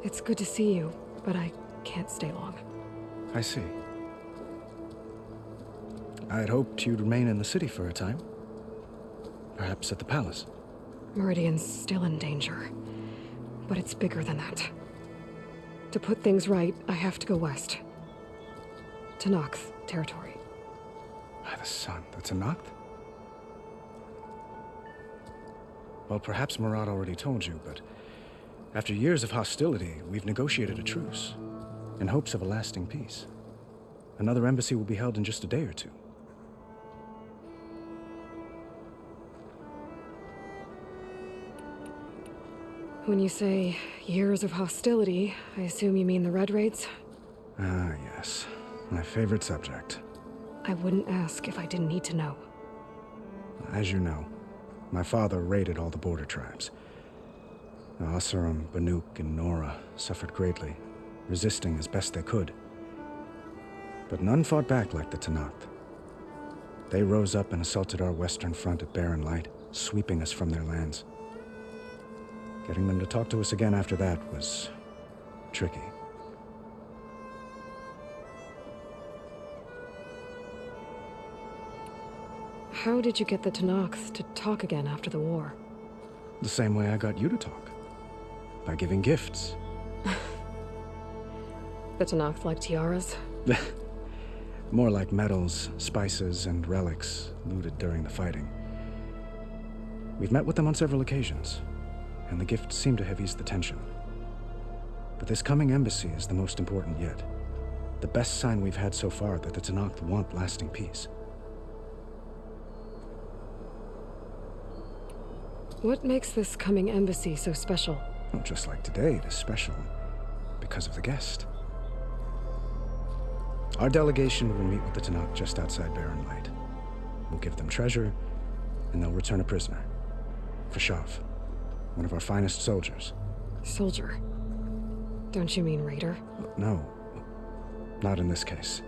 It's good to see you, but I can't stay long. I see. I'd hoped you'd remain in the city for a time. Perhaps at the palace. Meridian's still in danger, but it's bigger than that. To put things right, I have to go west. To Nox territory. By the sun, that's a Noct? Well, perhaps Murad already told you, but after years of hostility, we've negotiated a truce, in hopes of a lasting peace. Another embassy will be held in just a day or two. When you say years of hostility, I assume you mean the Red Raids? Ah, yes. My favorite subject. I wouldn't ask if I didn't need to know. As you know, my father raided all the border tribes. Asurum, Banuk, and Nora suffered greatly, resisting as best they could. But none fought back like the Tenakth. They rose up and assaulted our western front at Barren Light, sweeping us from their lands. Getting them to talk to us again after that was tricky. How did you get the Tenakth to talk again after the war? The same way I got you to talk. By giving gifts. The Tenakth like tiaras? More like medals, spices, and relics looted during the fighting. We've met with them on several occasions, and the gifts seem to have eased the tension. But this coming embassy is the most important yet. The best sign we've had so far that the Tenakth want lasting peace. What makes this coming embassy so special? Well, just like today, it is special because of the guest. Our delegation will meet with the Tenakth just outside Barren Light. We'll give them treasure, and they'll return a prisoner. Fashav, one of our finest soldiers. Soldier? Don't you mean raider? No, not in this case.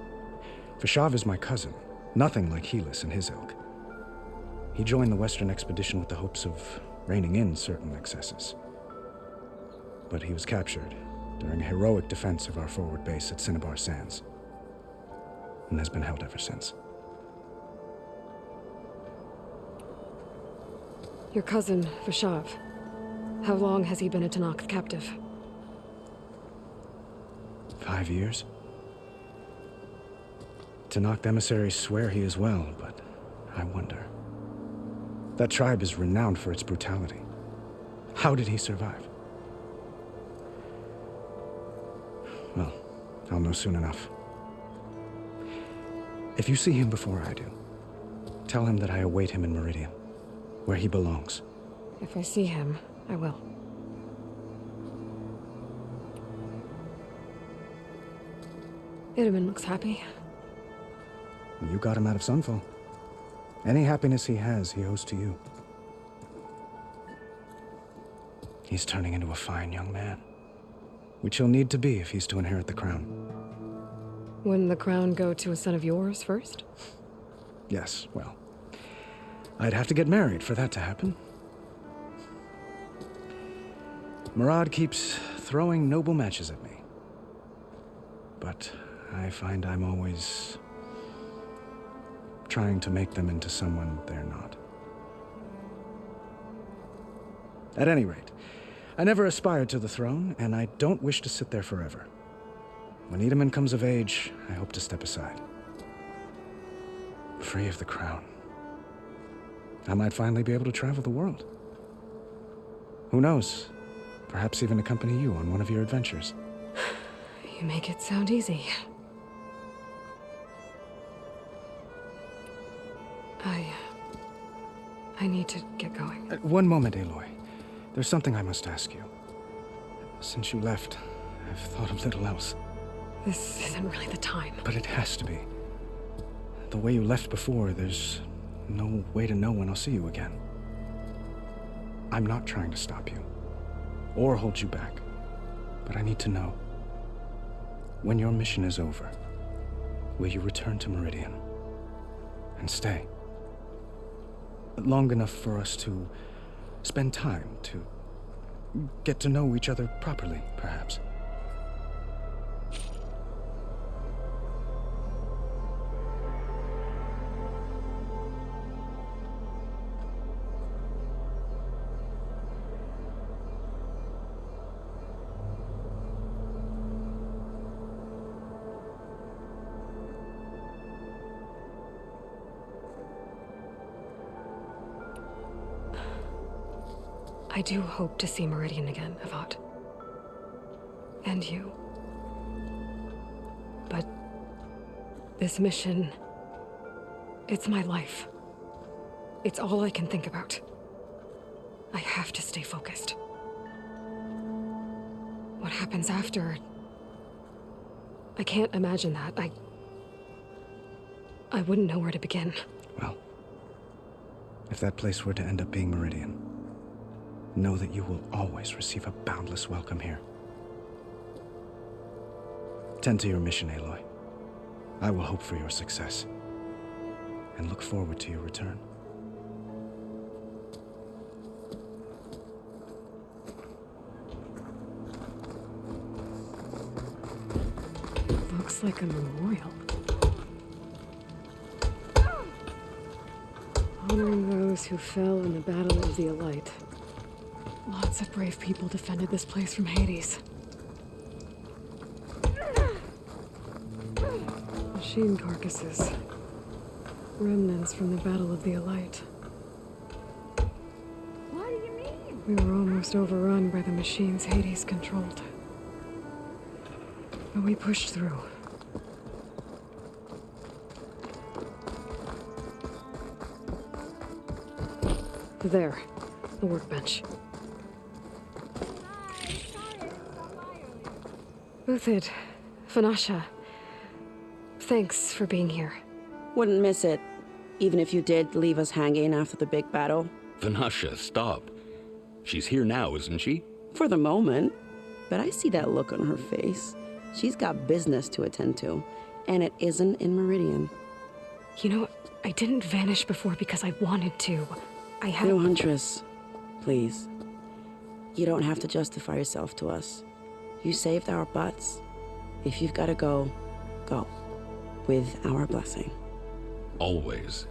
Fashav is my cousin, nothing like Helis and his ilk. He joined the Western expedition with the hopes of reining in certain excesses. But he was captured during a heroic defense of our forward base at Cinnabar Sands, and has been held ever since. Your cousin, Fashav. How long has he been a Tenakth captive? 5 years. Tenakth emissaries swear he is well, but I wonder. That tribe is renowned for its brutality. How did he survive? Well, I'll know soon enough. If you see him before I do, tell him that I await him in Meridian, where he belongs. If I see him, I will. Itaman looks happy. You got him out of Sunfall. Any happiness he has, he owes to you. He's turning into a fine young man, which he'll need to be if he's to inherit the crown. Wouldn't the crown go to a son of yours first? Yes, well, I'd have to get married for that to happen. Murad keeps throwing noble matches at me. But I find I'm always trying to make them into someone they're not. At any rate, I never aspired to the throne, and I don't wish to sit there forever. When Itaman comes of age, I hope to step aside. Free of the crown. I might finally be able to travel the world. Who knows? Perhaps even accompany you on one of your adventures. You make it sound easy. I need to get going. One moment, Aloy. There's something I must ask you. Since you left, I've thought of little else. This isn't really the time. But it has to be. The way you left before, there's no way to know when I'll see you again. I'm not trying to stop you, or hold you back, but I need to know. When your mission is over, will you return to Meridian and stay? Long enough for us to spend time, to get to know each other properly, perhaps. I do hope to see Meridian again, Avad. And you. But this mission, it's my life. It's all I can think about. I have to stay focused. What happens after? I can't imagine that. I wouldn't know where to begin. Well, if that place were to end up being Meridian, know that you will always receive a boundless welcome here. Tend to your mission, Aloy. I will hope for your success, and look forward to your return. Looks like a memorial. Honoring those who fell in the Battle of the Elite. Lots of brave people defended this place from Hades. Machine carcasses. Remnants from the Battle of the Elite. What do you mean? We were almost overrun by the machines Hades controlled. But we pushed through. There, the workbench. Uthid, Vanasha, thanks for being here. Wouldn't miss it, even if you did leave us hanging after the big battle. Vanasha, stop. She's here now, isn't she? For the moment, but I see that look on her face. She's got business to attend to, and it isn't in Meridian. You know, I didn't vanish before because I wanted to. I had... No, Huntress, please. You don't have to justify yourself to us. You saved our butts. If you've got to go, go. With our blessing. Always.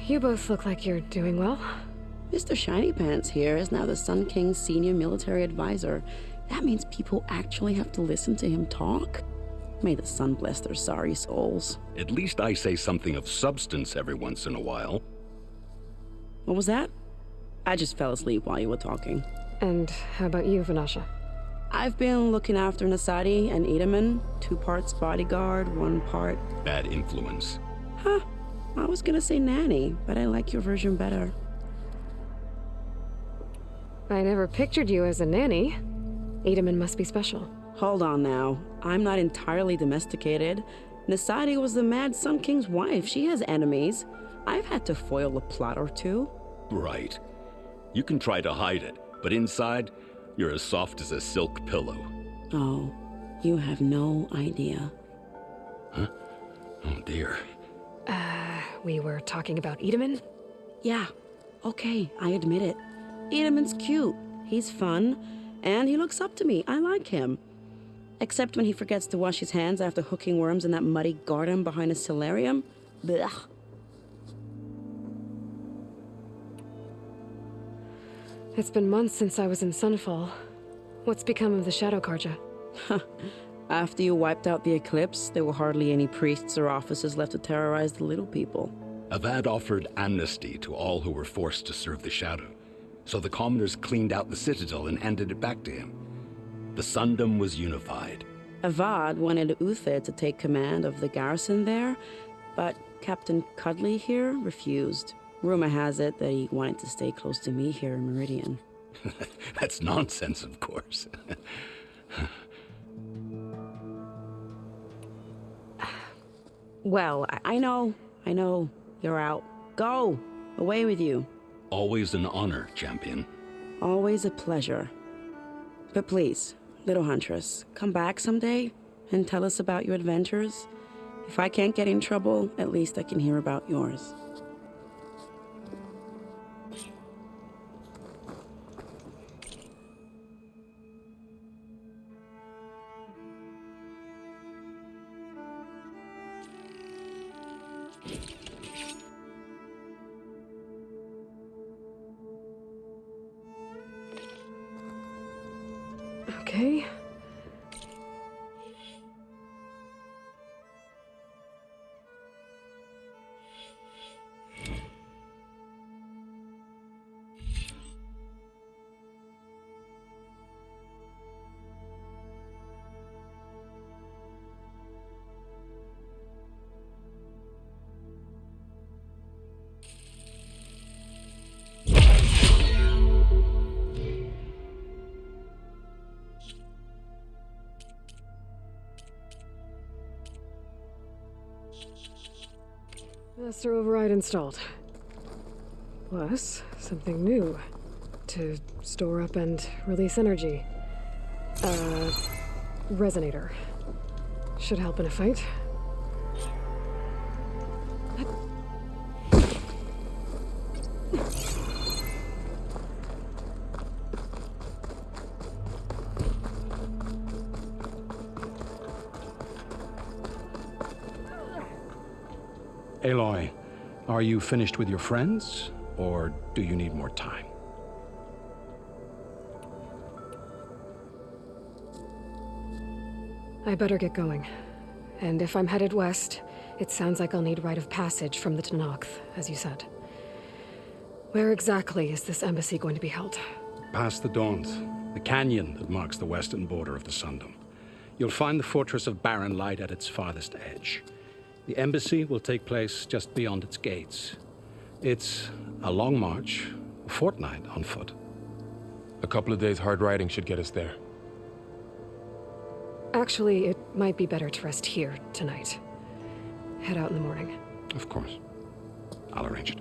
You both look like you're doing well. Mr. Shiny Pants here is now the Sun King's senior military advisor. That means people actually have to listen to him talk? May the sun bless their sorry souls. At least I say something of substance every once in a while. What was that? I just fell asleep while you were talking. And how about you, Vanasha? I've been looking after Nasadi and Itaman. 2 parts bodyguard, 1 part... Bad influence. Huh. I was gonna say nanny, but I like your version better. I never pictured you as a nanny. Edaman must be special. Hold on now. I'm not entirely domesticated. Nasadi was the Mad Sun King's wife. She has enemies. I've had to foil a plot or two. Right. You can try to hide it, but inside, you're as soft as a silk pillow. Oh, you have no idea. Huh? Oh dear. We were talking about Edaman? Yeah, okay, I admit it. Edaman's cute. He's fun, and he looks up to me. I like him. Except when he forgets to wash his hands after hooking worms in that muddy garden behind a solarium. Blech. It's been months since I was in Sunfall. What's become of the Shadow Karja? After you wiped out the eclipse, there were hardly any priests or officers left to terrorize the little people. Avad offered amnesty to all who were forced to serve the Shadow, so the commoners cleaned out the citadel and handed it back to him. The Sundom was unified. Avad wanted Uther to take command of the garrison there, but Captain Cudley here refused. Rumor has it that he wanted to stay close to me here in Meridian. That's nonsense, of course. Well, I know. You're out. Go! Away with you. Always an honor, champion. Always a pleasure. But please, little huntress, come back someday and tell us about your adventures. If I can't get in trouble, at least I can hear about yours. Okay. Master override installed. Plus, something new. To store up and release energy. Resonator. Should help in a fight. Aloy, are you finished with your friends, or do you need more time? I better get going. And if I'm headed west, it sounds like I'll need rite of passage from the Tenakth, as you said. Where exactly is this embassy going to be held? Past the Daunt, the canyon that marks the western border of the Sundom. You'll find the fortress of Barren Light at its farthest edge. The embassy will take place just beyond its gates. It's a long march, a fortnight on foot. A couple of days hard riding should get us there. Actually, it might be better to rest here tonight. Head out in the morning. Of course. I'll arrange it.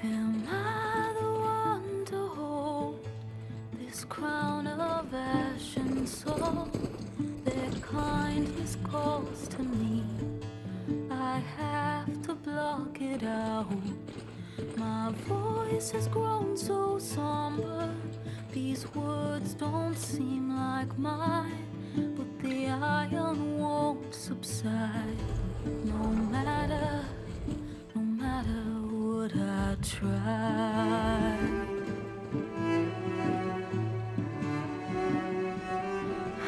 Am I the one to hold this crown of ash and soul? Their kindness calls to me. I have to block voice has grown so somber. These words don't seem like mine, but the iron won't subside. No matter what I try.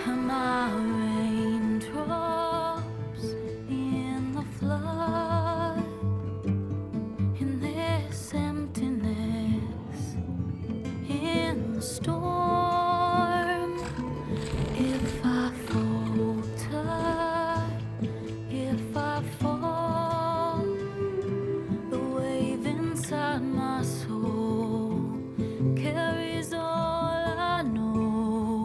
Am I raindrops in the flood? In this emptiness, in the storm. If I falter, if I fall, the wave inside my soul carries all I know.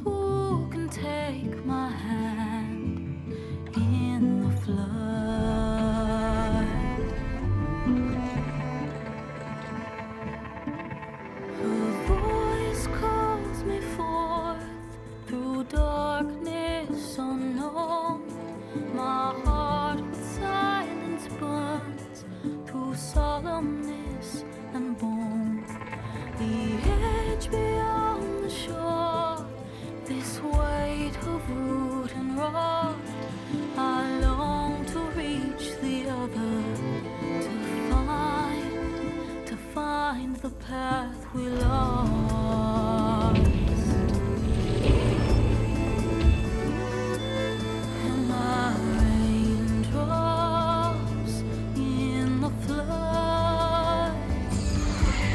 Who can take my hand in the flood? Her voice calls me forth through darkness unknown. My heart with silence burns through solemnness and bone. The edge beyond the shore, this weight of root and rod. I long to reach the other, to find the path we lost. Am I raindrops in the flood?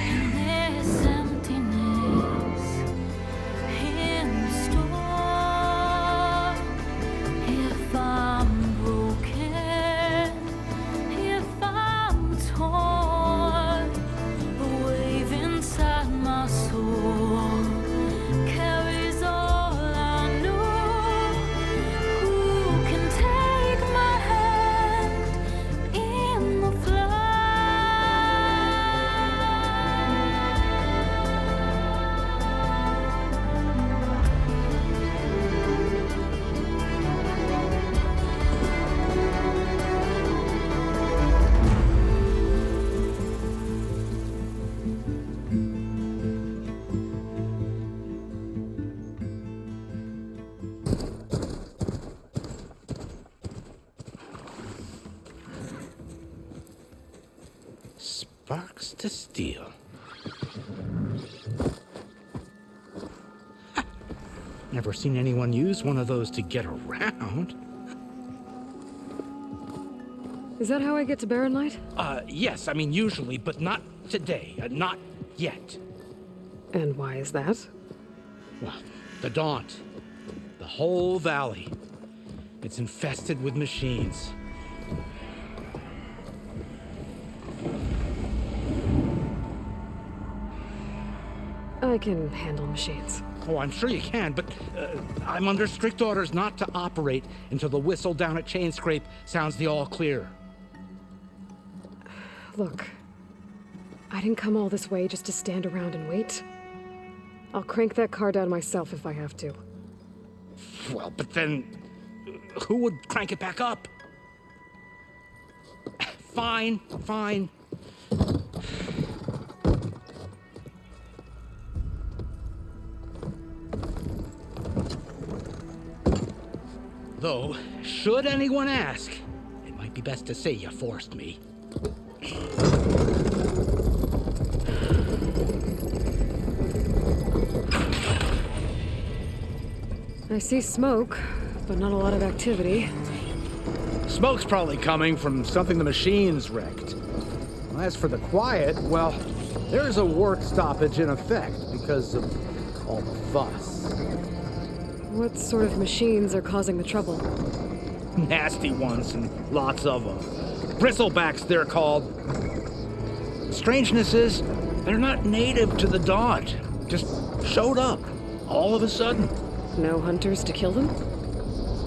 In this emptiness, in the storm. If I'm broken, if I'm torn, the wave inside my soul carries all I know. Who can take my hand in the Sparks to steel. Ha! Never seen anyone use one of those to get around. Is that how I get to Barren Light? Yes, I mean usually, but not today. Not yet. And why is that? Well, the Daunt. The whole valley. It's infested with machines. I can handle machines. Oh, I'm sure you can, but I'm under strict orders not to operate until the whistle down at Chainscrape sounds the all clear. Look, I didn't come all this way just to stand around and wait. I'll crank that car down myself if I have to. Well, but then who would crank it back up? Fine, fine. Though, should anyone ask, it might be best to say you forced me. I see smoke, but not a lot of activity. Smoke's probably coming from something the machines wrecked. As for the quiet, well, there's a work stoppage in effect because of all the fuss. What sort of machines are causing the trouble? Nasty ones, and lots of them. Bristlebacks, they're called. Strangeness is, they're not native to the Daunt. Just showed up, all of a sudden. No hunters to kill them?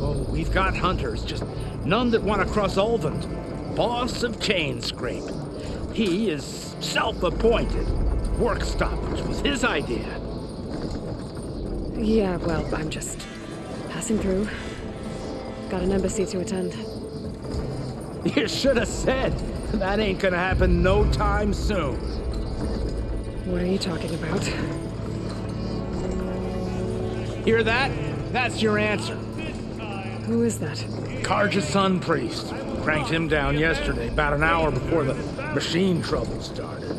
Oh, we've got hunters, just none that want to cross Ulvund. Boss of Chainscrape. He is self-appointed. Work stoppage was his idea. Yeah, well, I'm just passing through. Got an embassy to attend. You should have said. That ain't gonna happen no time soon. What are you talking about? Hear that? That's your answer. Who is that? Karja's Sun Priest. Cranked him down yesterday, about an hour before the machine trouble started.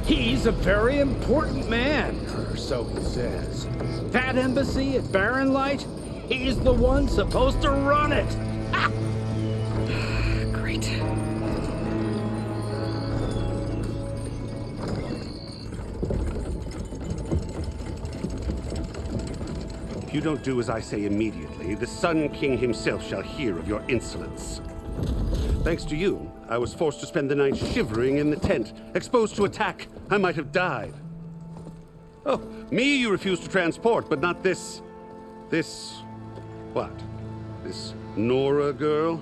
He's a very important man, or so he says. That embassy at Barren Light, he's the one supposed to run it. Ha! Great. If you don't do as I say immediately, the Sun King himself shall hear of your insolence. Thanks to you, I was forced to spend the night shivering in the tent. Exposed to attack, I might have died. Oh, me you refuse to transport, but not this... what? This Nora girl?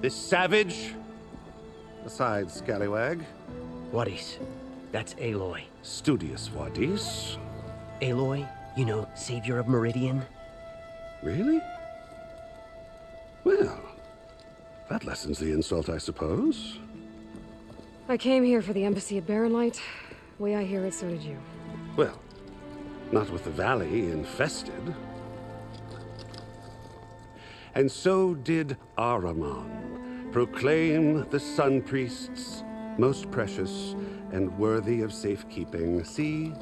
This savage? Besides, scallywag. Wadis. That's Aloy. Studious Wadis. Aloy, you know, savior of Meridian. Really? Well, that lessens the insult, I suppose. I came here for the embassy at Barren Light. Way I hear it, so did you. Well, not with the valley infested. And so did Ahriman, proclaim the Sun Priests most precious and worthy of safekeeping. See,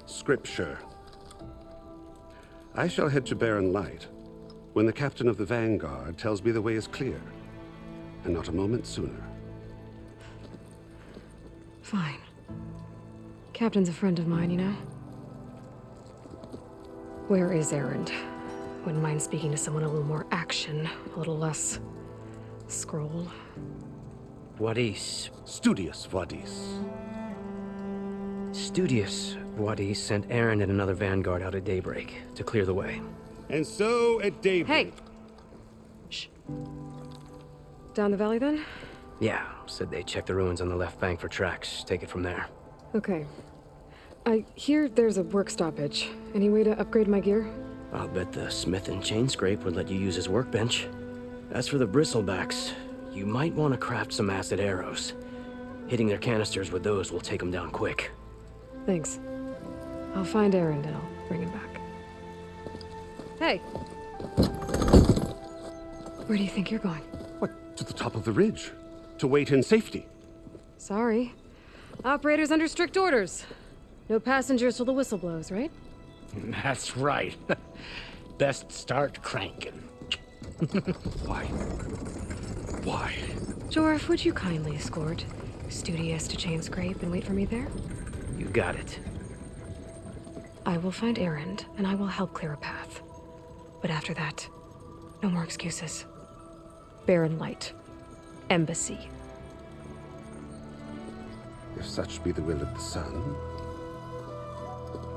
Scripture. I shall head to Barren Light when the captain of the Vanguard tells me the way is clear, and not a moment sooner. Fine. Captain's a friend of mine, you know? Where is Erend? Wouldn't mind speaking to someone a little more action, a little less scroll. Wadis. Studious Wadis. Studious Wadis sent Aaron and another Vanguard out at daybreak to clear the way. And so at daybreak... Hey! Shh. Down the valley, then? Yeah, said they checked the ruins on the left bank for tracks. Take it from there. Okay. I hear there's a work stoppage. Any way to upgrade my gear? I'll bet the smith and chain scrape would let you use his workbench. As for the bristlebacks, you might want to craft some acid arrows. Hitting their canisters with those will take them down quick. Thanks. I'll find Erend and I'll bring him back. Hey! Where do you think you're going? What? To the top of the ridge. To wait in safety. Sorry. Operator's under strict orders. No passengers till the whistle blows, right? That's right. Best start cranking. Why? Why? Jorf, would you kindly escort Studious to Chain Scrape and wait for me there? You got it. I will find Erend, and I will help clear a path. But after that, no more excuses. Barren Light. Embassy. If such be the will of the sun.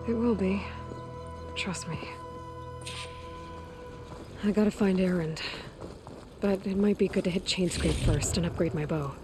It will be. Trust me. I gotta find Erend. But it might be good to hit Chain Scrape first and upgrade my bow.